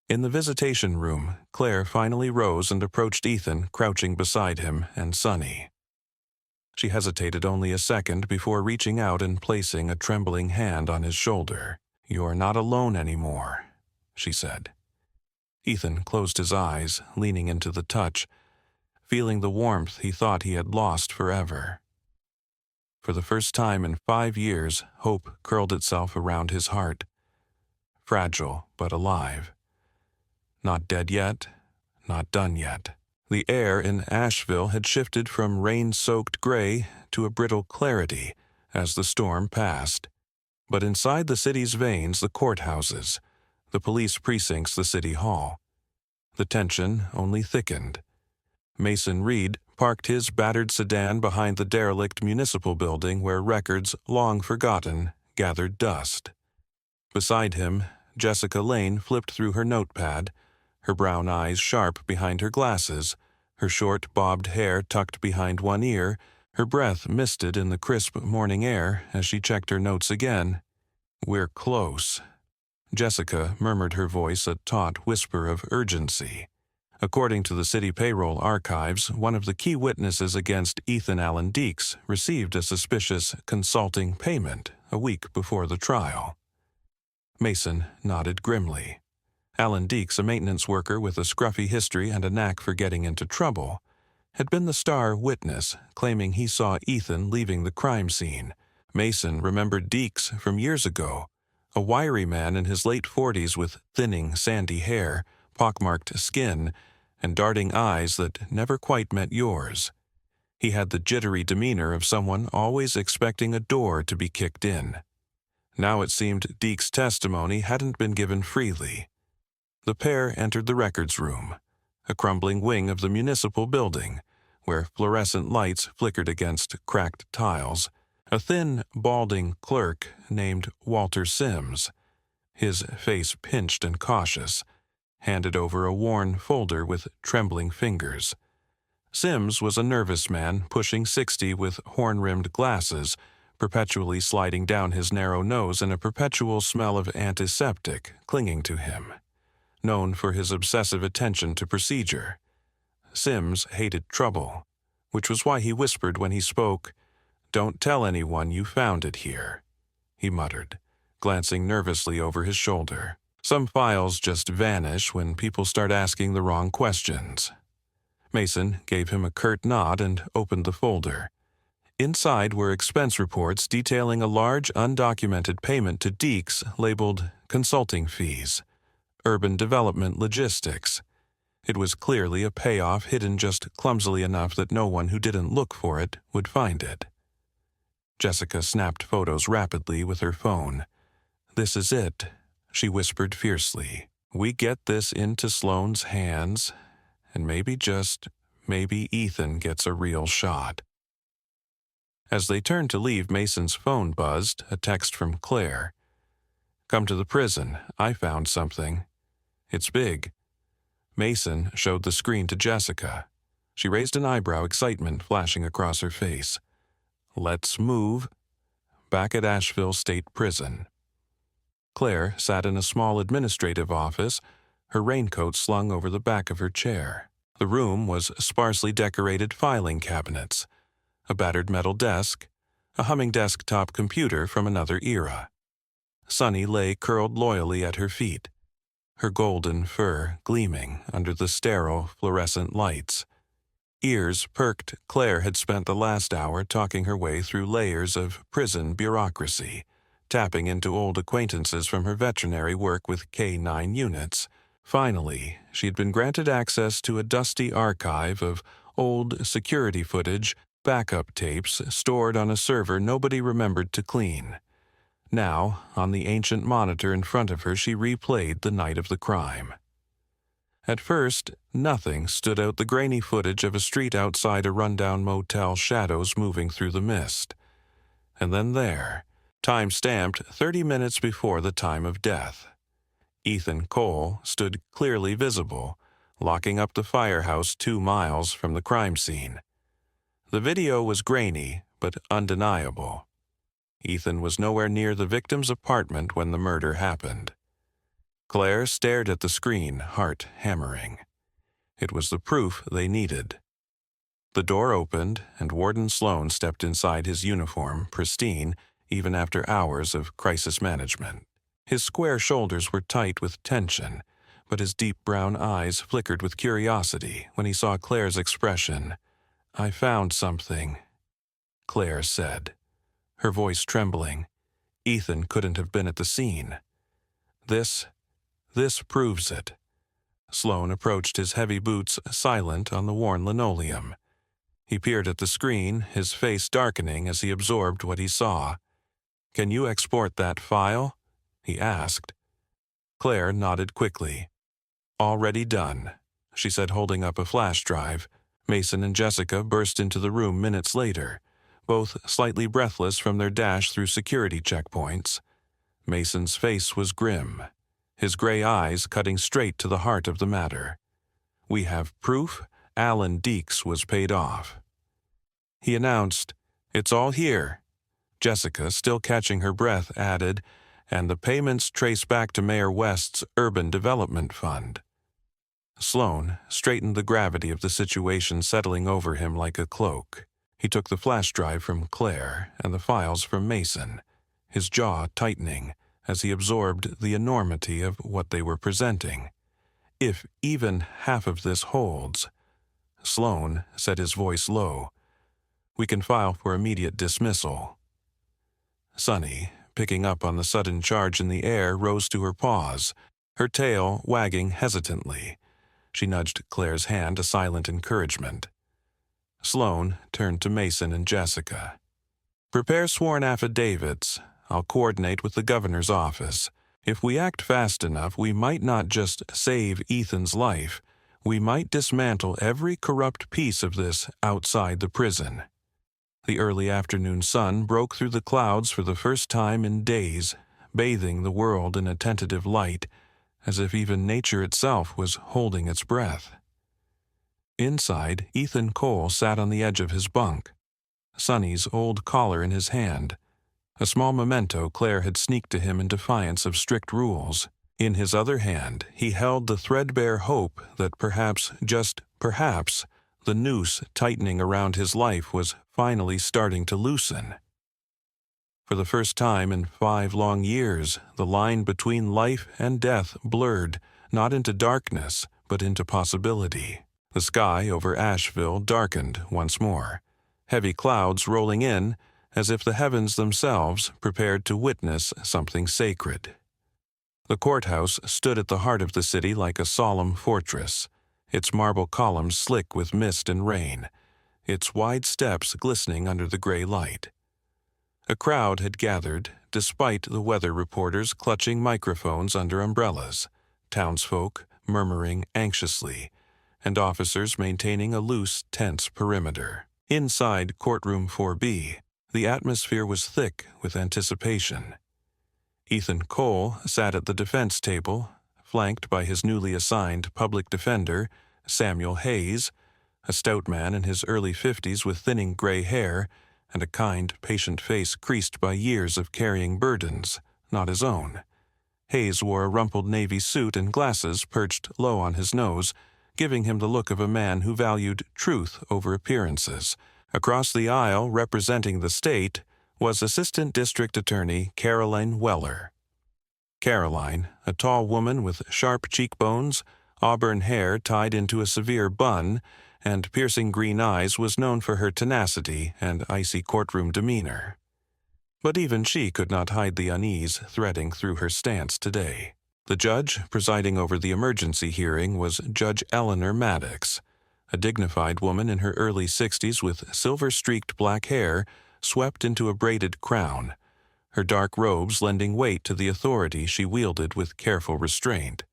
In the visitation room, Claire finally rose and approached Ethan, crouching beside him, and Sonny. She hesitated only a second before reaching out and placing a trembling hand on his shoulder. "You're not alone anymore," she said. Ethan closed his eyes, leaning into the touch, feeling the warmth he thought he had lost forever. For the first time in 5 years, hope curled itself around his heart. Fragile, but alive. Not dead yet, not done yet. The air in Asheville had shifted from rain-soaked gray to a brittle clarity as the storm passed. But inside the city's veins, the courthouses, the police precincts, the city hall, the tension only thickened. Mason Reed parked his battered sedan behind the derelict municipal building where records, long forgotten, gathered dust. Beside him, Jessica Lane flipped through her notepad, her brown eyes sharp behind her glasses, her short bobbed hair tucked behind one ear, her breath misted in the crisp morning air as she checked her notes again. "We're close." Jessica murmured, her voice a taut whisper of urgency. According to the city payroll archives, one of the key witnesses against Ethan Allen Deeks received a suspicious consulting payment a week before the trial. Mason nodded grimly. Allen Deeks, a maintenance worker with a scruffy history and a knack for getting into trouble, had been the star witness, claiming he saw Ethan leaving the crime scene. Mason remembered Deeks from years ago, a wiry man in his late 40s with thinning, sandy hair, pockmarked skin, and darting eyes that never quite met yours. He had the jittery demeanor of someone always expecting a door to be kicked in. Now it seemed Deeks' testimony hadn't been given freely. The pair entered the records room, a crumbling wing of the municipal building, where fluorescent lights flickered against cracked tiles. A thin, balding clerk named Walter Sims, his face pinched and cautious, handed over a worn folder with trembling fingers. Sims was a nervous man pushing 60 with horn-rimmed glasses, perpetually sliding down his narrow nose and a perpetual smell of antiseptic clinging to him. Known for his obsessive attention to procedure, Sims hated trouble, which was why he whispered when he spoke. "Don't tell anyone you found it here," he muttered, glancing nervously over his shoulder. "Some files just vanish when people start asking the wrong questions." Mason gave him a curt nod and opened the folder. Inside were expense reports detailing a large undocumented payment to Deeks labeled consulting fees, urban development logistics. It was clearly a payoff hidden just clumsily enough that no one who didn't look for it would find it. Jessica snapped photos rapidly with her phone. "This is it," she whispered fiercely. "We get this into Sloan's hands, and maybe Ethan gets a real shot." As they turned to leave, Mason's phone buzzed, a text from Claire. "Come to the prison. I found something. It's big." Mason showed the screen to Jessica. She raised an eyebrow, excitement flashing across her face. "Let's move." Back at Asheville State Prison. Claire sat in a small administrative office, her raincoat slung over the back of her chair. The room was sparsely decorated filing cabinets, a battered metal desk, a humming desktop computer from another era. Sunny lay curled loyally at her feet, her golden fur gleaming under the sterile fluorescent lights. Ears perked, Claire had spent the last hour talking her way through layers of prison bureaucracy, tapping into old acquaintances from her veterinary work with K-9 units. Finally, she had been granted access to a dusty archive of old security footage, backup tapes stored on a server nobody remembered to clean. Now, on the ancient monitor in front of her, she replayed the night of the crime. At first, nothing stood out, the grainy footage of a street outside a rundown motel, shadows moving through the mist. And then there, time-stamped 30 minutes before the time of death, Ethan Cole stood clearly visible, locking up the firehouse 2 miles from the crime scene. The video was grainy, but undeniable. Ethan was nowhere near the victim's apartment when the murder happened. Claire stared at the screen, heart hammering. It was the proof they needed. The door opened, and Warden Sloan stepped inside, his uniform pristine, even after hours of crisis management. His square shoulders were tight with tension, but his deep brown eyes flickered with curiosity when he saw Claire's expression. "I found something," Claire said, her voice trembling. Ethan couldn't have been at the scene. This proves it." Sloan approached, his heavy boots silent on the worn linoleum. He peered at the screen, his face darkening as he absorbed what he saw. "Can you export that file?" he asked. Claire nodded quickly. "Already done," she said, holding up a flash drive. Mason and Jessica burst into the room minutes later, both slightly breathless from their dash through security checkpoints. Mason's face was grim, his gray eyes cutting straight to the heart of the matter. "We have proof Alan Deeks was paid off." He announced, "It's all here." Jessica, still catching her breath, added, "And the payments trace back to Mayor West's Urban Development Fund." Sloan straightened, the gravity of the situation settling over him like a cloak. He took the flash drive from Claire and the files from Mason, his jaw tightening as he absorbed the enormity of what they were presenting. "If even half of this holds," Sloan said, his voice low, "we can file for immediate dismissal." Sunny, picking up on the sudden charge in the air, rose to her paws, her tail wagging hesitantly. She nudged Claire's hand, a silent encouragement. Sloan turned to Mason and Jessica. "Prepare sworn affidavits. I'll coordinate with the governor's office. If we act fast enough, we might not just save Ethan's life, we might dismantle every corrupt piece of this outside the prison." The early afternoon sun broke through the clouds for the first time in days, bathing the world in a tentative light, as if even nature itself was holding its breath. Inside, Ethan Cole sat on the edge of his bunk, Sunny's old collar in his hand, a small memento Claire had sneaked to him in defiance of strict rules. In his other hand, he held the threadbare hope that perhaps, just perhaps, the noose tightening around his life was finally starting to loosen. For the first time in 5 long years, the line between life and death blurred, not into darkness, but into possibility. The sky over Asheville darkened once more, heavy clouds rolling in, as if the heavens themselves prepared to witness something sacred. The courthouse stood at the heart of the city like a solemn fortress, its marble columns slick with mist and rain, its wide steps glistening under the gray light. A crowd had gathered, despite the weather reporters clutching microphones under umbrellas, townsfolk murmuring anxiously, and officers maintaining a loose, tense perimeter. Inside Courtroom 4B, the atmosphere was thick with anticipation. Ethan Cole sat at the defense table, flanked by his newly assigned public defender, Samuel Hayes, a stout man in his early 50s with thinning gray hair and a kind, patient face creased by years of carrying burdens, not his own. Hayes wore a rumpled navy suit and glasses perched low on his nose, giving him the look of a man who valued truth over appearances. Across the aisle, representing the state, was Assistant District Attorney Caroline Weller. Caroline, a tall woman with sharp cheekbones, auburn hair tied into a severe bun, and piercing green eyes, was known for her tenacity and icy courtroom demeanor. But even she could not hide the unease threading through her stance today. The judge presiding over the emergency hearing was Judge Eleanor Maddox, a dignified woman in her early 60s with silver-streaked black hair swept into a braided crown, her dark robes lending weight to the authority she wielded with careful restraint.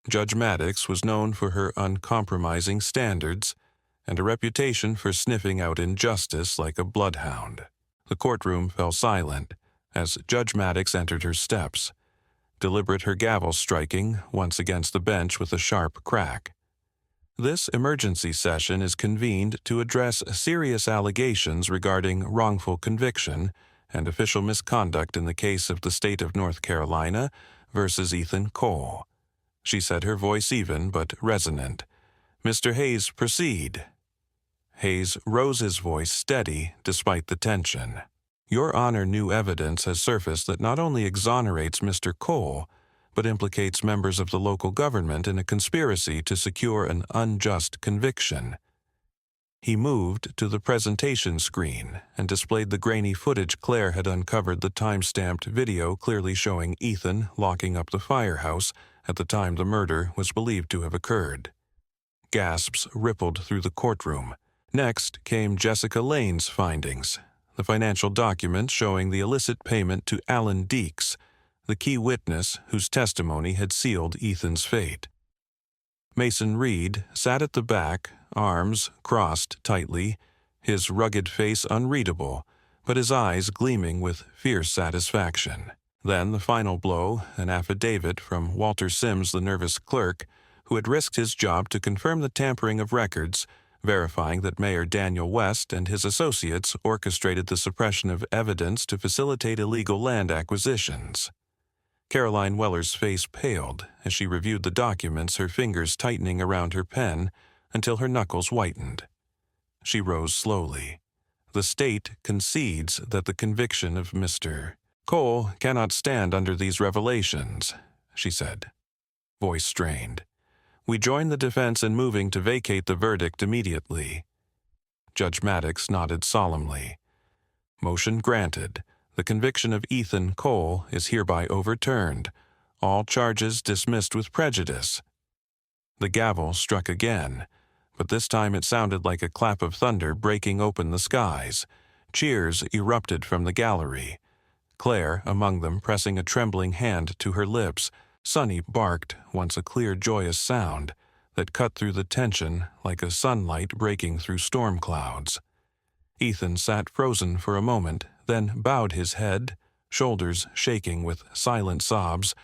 Judge Maddox was known for her uncompromising standards and a reputation for sniffing out injustice like a bloodhound. The courtroom fell silent as Judge Maddox entered her steps, deliberate her gavel striking once against the bench with a sharp crack. This emergency session is convened to address serious allegations regarding wrongful conviction and official misconduct in the case of the state of North Carolina versus Ethan Cole. She said, her voice even but resonant. "Mr. Hayes, proceed." Hayes rose, his voice steady despite the tension. "Your Honor, new evidence has surfaced that not only exonerates Mr. Cole, but implicates members of the local government in a conspiracy to secure an unjust conviction." He moved to the presentation screen and displayed the grainy footage Claire had uncovered, the time-stamped video clearly showing Ethan locking up the firehouse at the time the murder was believed to have occurred. Gasps rippled through the courtroom. Next came Jessica Lane's findings, the financial document showing the illicit payment to Alan Deeks, the key witness whose testimony had sealed Ethan's fate. Mason Reed sat at the back, arms crossed tightly, his rugged face unreadable, but his eyes gleaming with fierce satisfaction. Then the final blow, an affidavit from Walter Sims, the nervous clerk, who had risked his job to confirm the tampering of records, verifying that Mayor Daniel West and his associates orchestrated the suppression of evidence to facilitate illegal land acquisitions. Caroline Weller's face paled as she reviewed the documents, her fingers tightening around her pen until her knuckles whitened. She rose slowly. "The state concedes that the conviction of Mr. Cole cannot stand under these revelations," she said, voice strained. "We join the defense in moving to vacate the verdict immediately." Judge Maddox nodded solemnly. "Motion granted. The conviction of Ethan Cole is hereby overturned. All charges dismissed with prejudice." The gavel struck again, but this time it sounded like a clap of thunder breaking open the skies. Cheers erupted from the gallery, Claire among them pressing a trembling hand to her lips. Sonny barked once, a clear, joyous sound that cut through the tension like a sunlight breaking through storm clouds. Ethan sat frozen for a moment, then bowed his head, shoulders shaking with silent sobs.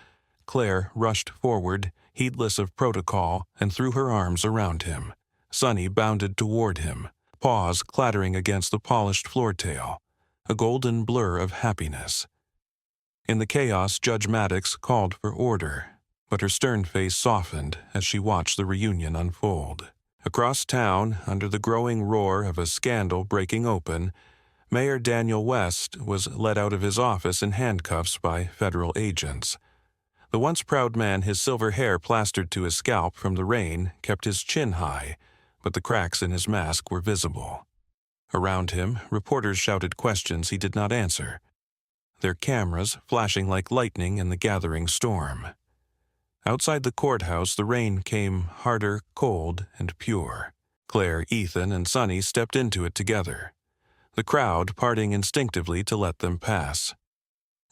Claire rushed forward, heedless of protocol, and threw her arms around him. Sonny bounded toward him, paws clattering against the polished floor tail, a golden blur of happiness. In the chaos, Judge Maddox called for order, but her stern face softened as she watched the reunion unfold. Across town, under the growing roar of a scandal breaking open, Mayor Daniel West was led out of his office in handcuffs by federal agents. The once proud man, his silver hair plastered to his scalp from the rain, kept his chin high, but the cracks in his mask were visible. Around him, reporters shouted questions he did not answer, their cameras flashing like lightning in the gathering storm. Outside the courthouse, the rain came harder, cold, and pure. Claire, Ethan, and Sonny stepped into it together, the crowd parting instinctively to let them pass.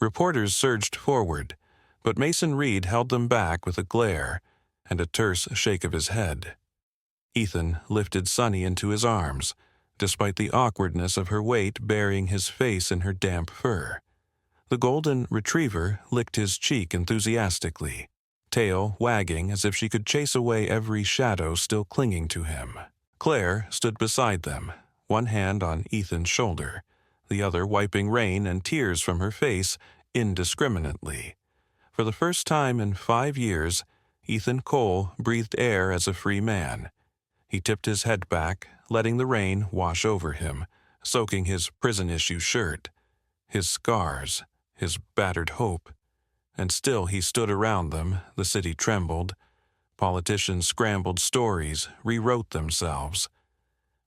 Reporters surged forward, but Mason Reed held them back with a glare and a terse shake of his head. Ethan lifted Sonny into his arms, despite the awkwardness of her weight burying his face in her damp fur. The golden retriever licked his cheek enthusiastically, tail wagging as if she could chase away every shadow still clinging to him. Claire stood beside them, one hand on Ethan's shoulder, the other wiping rain and tears from her face indiscriminately. For the first time in 5 years, Ethan Cole breathed air as a free man. He tipped his head back, letting the rain wash over him, soaking his prison-issue shirt, his scars, his battered hope. And still he stood around them. The city trembled. Politicians scrambled stories, rewrote themselves.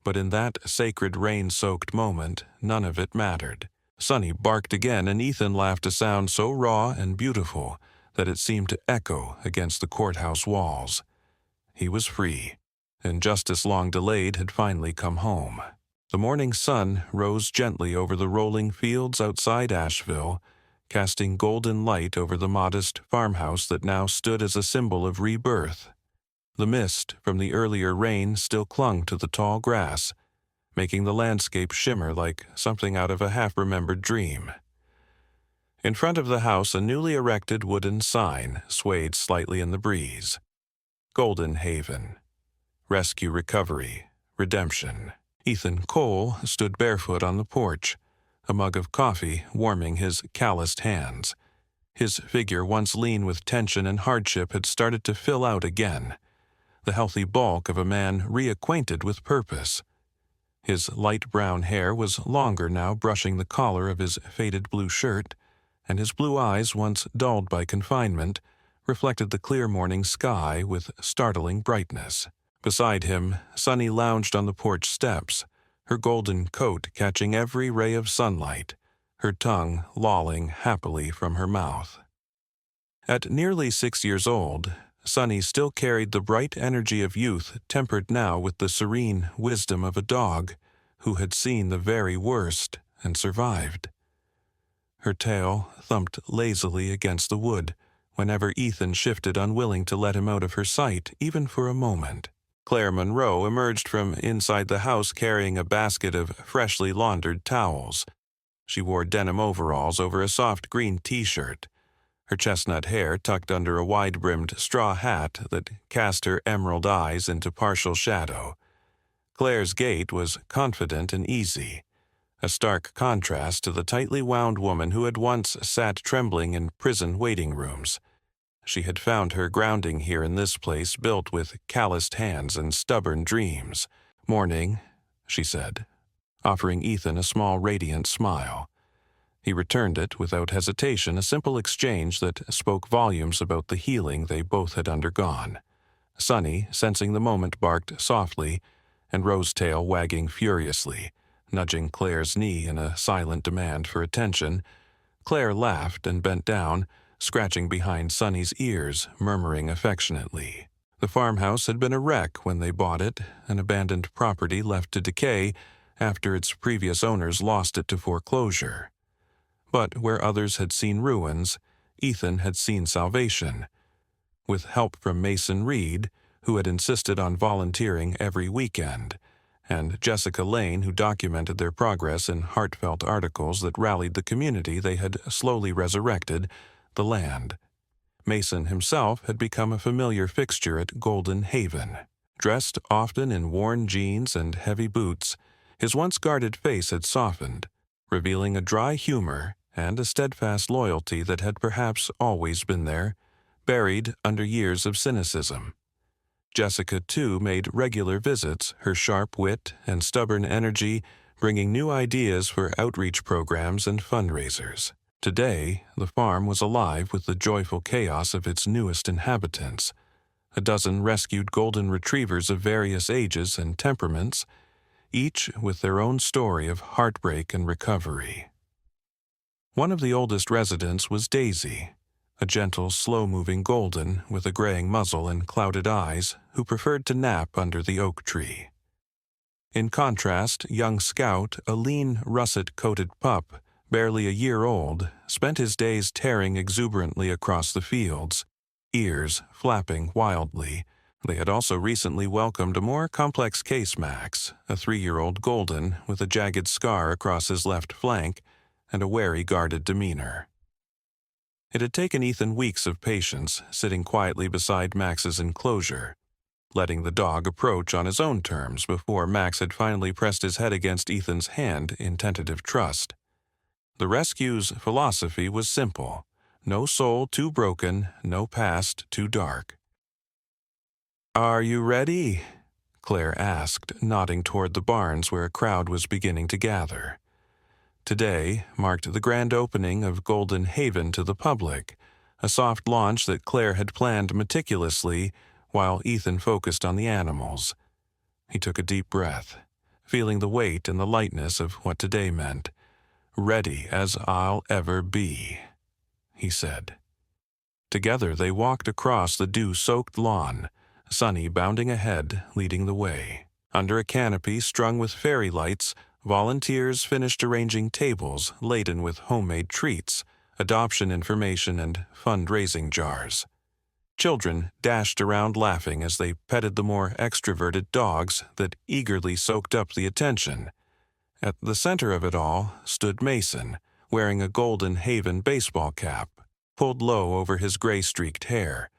But in that sacred rain-soaked moment, none of it mattered. Sonny barked again, and Ethan laughed a sound so raw and beautiful that it seemed to echo against the courthouse walls. He was free, and justice long delayed had finally come home. The morning sun rose gently over the rolling fields outside Asheville, casting golden light over the modest farmhouse that now stood as a symbol of rebirth. The mist from the earlier rain still clung to the tall grass, making the landscape shimmer like something out of a half-remembered dream. In front of the house, a newly erected wooden sign swayed slightly in the breeze. Golden Haven. Rescue, recovery, redemption. Ethan Cole stood barefoot on the porch, a mug of coffee warming his calloused hands. His figure, once lean with tension and hardship, had started to fill out again, the healthy bulk of a man reacquainted with purpose. His light brown hair was longer now, brushing the collar of his faded blue shirt, and his blue eyes, once dulled by confinement, reflected the clear morning sky with startling brightness. Beside him, Sonny lounged on the porch steps, her golden coat catching every ray of sunlight, her tongue lolling happily from her mouth. At nearly 6 years old, Sonny still carried the bright energy of youth, tempered now with the serene wisdom of a dog who had seen the very worst and survived. Her tail thumped lazily against the wood whenever Ethan shifted, unwilling to let him out of her sight, even for a moment. Claire Monroe emerged from inside the house carrying a basket of freshly laundered towels. She wore denim overalls over a soft green t-shirt, her chestnut hair tucked under a wide-brimmed straw hat that cast her emerald eyes into partial shadow. Claire's gait was confident and easy, a stark contrast to the tightly wound woman who had once sat trembling in prison waiting rooms. She had found her grounding here in this place built with calloused hands and stubborn dreams. "Morning," she said, offering Ethan a small radiant smile. He returned it without hesitation, a simple exchange that spoke volumes about the healing they both had undergone. Sonny, sensing the moment, barked softly, and Rosetail wagging furiously, nudging Claire's knee in a silent demand for attention. Claire laughed and bent down, scratching behind Sonny's ears, murmuring affectionately. The farmhouse had been a wreck when they bought it, an abandoned property left to decay after its previous owners lost it to foreclosure. But where others had seen ruins, Ethan had seen salvation. With help from Mason Reed, who had insisted on volunteering every weekend, and Jessica Lane, who documented their progress in heartfelt articles that rallied the community they had slowly resurrected, the land. Mason himself had become a familiar fixture at Golden Haven. Dressed often in worn jeans and heavy boots, his once guarded face had softened, revealing a dry humor and a steadfast loyalty that had perhaps always been there, buried under years of cynicism. Jessica, too, made regular visits, her sharp wit and stubborn energy bringing new ideas for outreach programs and fundraisers. Today, the farm was alive with the joyful chaos of its newest inhabitants. A dozen rescued golden retrievers of various ages and temperaments, each with their own story of heartbreak and recovery. One of the oldest residents was Daisy, a gentle, slow-moving golden with a graying muzzle and clouded eyes who preferred to nap under the oak tree. In contrast, young Scout, a lean, russet-coated pup, barely a year old, spent his days tearing exuberantly across the fields, ears flapping wildly. They had also recently welcomed a more complex case, Max, a 3-year-old golden with a jagged scar across his left flank and a wary, guarded demeanor. It had taken Ethan weeks of patience, sitting quietly beside Max's enclosure, letting the dog approach on his own terms before Max had finally pressed his head against Ethan's hand in tentative trust. The rescue's philosophy was simple: no soul too broken, no past too dark. "Are you ready?" Claire asked, nodding toward the barns where a crowd was beginning to gather. Today marked the grand opening of Golden Haven to the public, a soft launch that Claire had planned meticulously while Ethan focused on the animals. He took a deep breath, feeling the weight and the lightness of what today meant. "Ready as I'll ever be," he said. Together they walked across the dew-soaked lawn, Sunny bounding ahead, leading the way. Under a canopy strung with fairy lights, volunteers finished arranging tables laden with homemade treats, adoption information, and fundraising jars. Children dashed around laughing as they petted the more extroverted dogs that eagerly soaked up the attention. At the center of it all stood Mason, wearing a Golden Haven baseball cap, pulled low over his gray-streaked hair,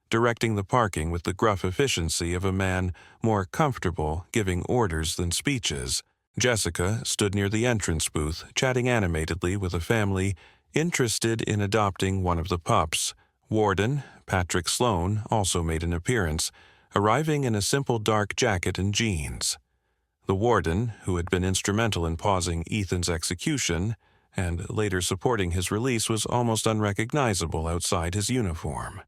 directing the parking with the gruff efficiency of a man more comfortable giving orders than speeches. Jessica stood near the entrance booth, chatting animatedly with a family interested in adopting one of the pups. Warden, Patrick Sloan, also made an appearance, arriving in a simple dark jacket and jeans. The warden, who had been instrumental in pausing Ethan's execution and later supporting his release, was almost unrecognizable outside his uniform.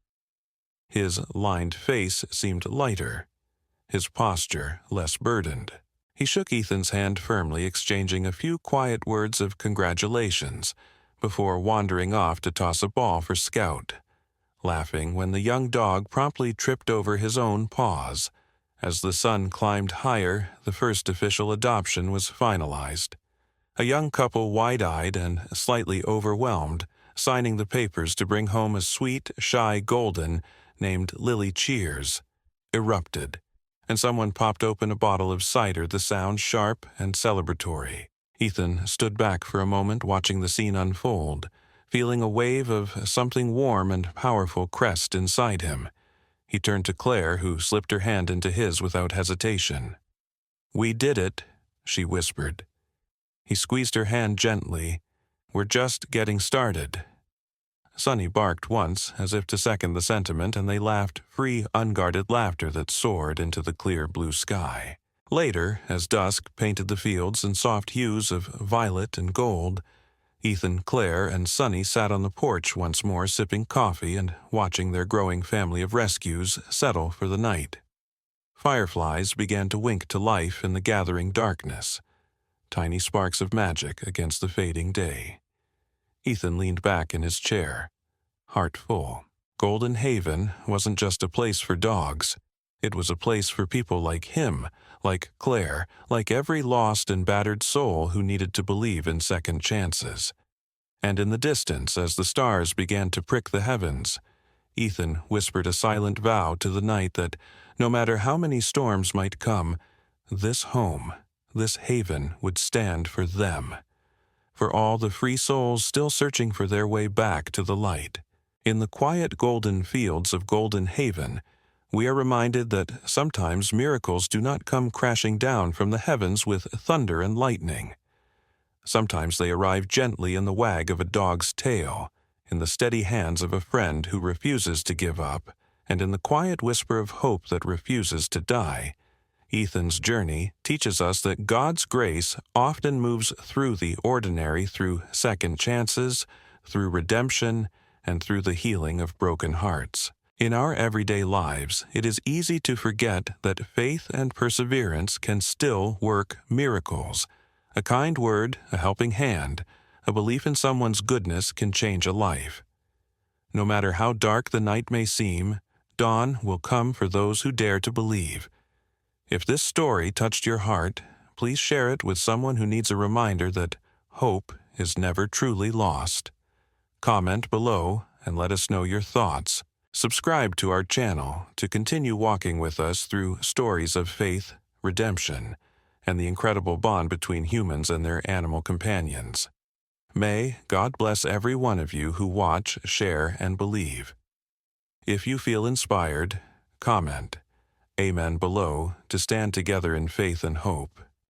His lined face seemed lighter, his posture less burdened. He shook Ethan's hand firmly, exchanging a few quiet words of congratulations before wandering off to toss a ball for Scout, laughing when the young dog promptly tripped over his own paws. As the sun climbed higher, the first official adoption was finalized. A young couple, wide-eyed and slightly overwhelmed, signing the papers to bring home a sweet, shy golden named Lily Cheers, erupted, and someone popped open a bottle of cider, the sound sharp and celebratory. Ethan stood back for a moment, watching the scene unfold, feeling a wave of something warm and powerful crest inside him. He turned to Claire, who slipped her hand into his without hesitation. "We did it," she whispered. He squeezed her hand gently. "We're just getting started." Sunny barked once, as if to second the sentiment, and they laughed free, unguarded laughter that soared into the clear blue sky. Later, as dusk painted the fields in soft hues of violet and gold, Ethan, Claire, and Sunny sat on the porch once more, sipping coffee and watching their growing family of rescues settle for the night. Fireflies began to wink to life in the gathering darkness, tiny sparks of magic against the fading day. Ethan leaned back in his chair, heart full. Golden Haven wasn't just a place for dogs. It was a place for people like him, like Claire, like every lost and battered soul who needed to believe in second chances. And in the distance, as the stars began to prick the heavens, Ethan whispered a silent vow to the night that, no matter how many storms might come, this home, this haven, would stand for them, for all the free souls still searching for their way back to the light. In the quiet golden fields of Golden Haven, we are reminded that sometimes miracles do not come crashing down from the heavens with thunder and lightning. Sometimes they arrive gently in the wag of a dog's tail, in the steady hands of a friend who refuses to give up, and in the quiet whisper of hope that refuses to die. Ethan's journey teaches us that God's grace often moves through the ordinary, through second chances, through redemption, and through the healing of broken hearts. In our everyday lives, it is easy to forget that faith and perseverance can still work miracles. A kind word, a helping hand, a belief in someone's goodness can change a life. No matter how dark the night may seem, dawn will come for those who dare to believe. If this story touched your heart, please share it with someone who needs a reminder that hope is never truly lost. Comment below and let us know your thoughts. Subscribe to our channel to continue walking with us through stories of faith, redemption, and the incredible bond between humans and their animal companions. May God bless every one of you who watch, share, and believe. If you feel inspired, comment Amen below to stand together in faith and hope.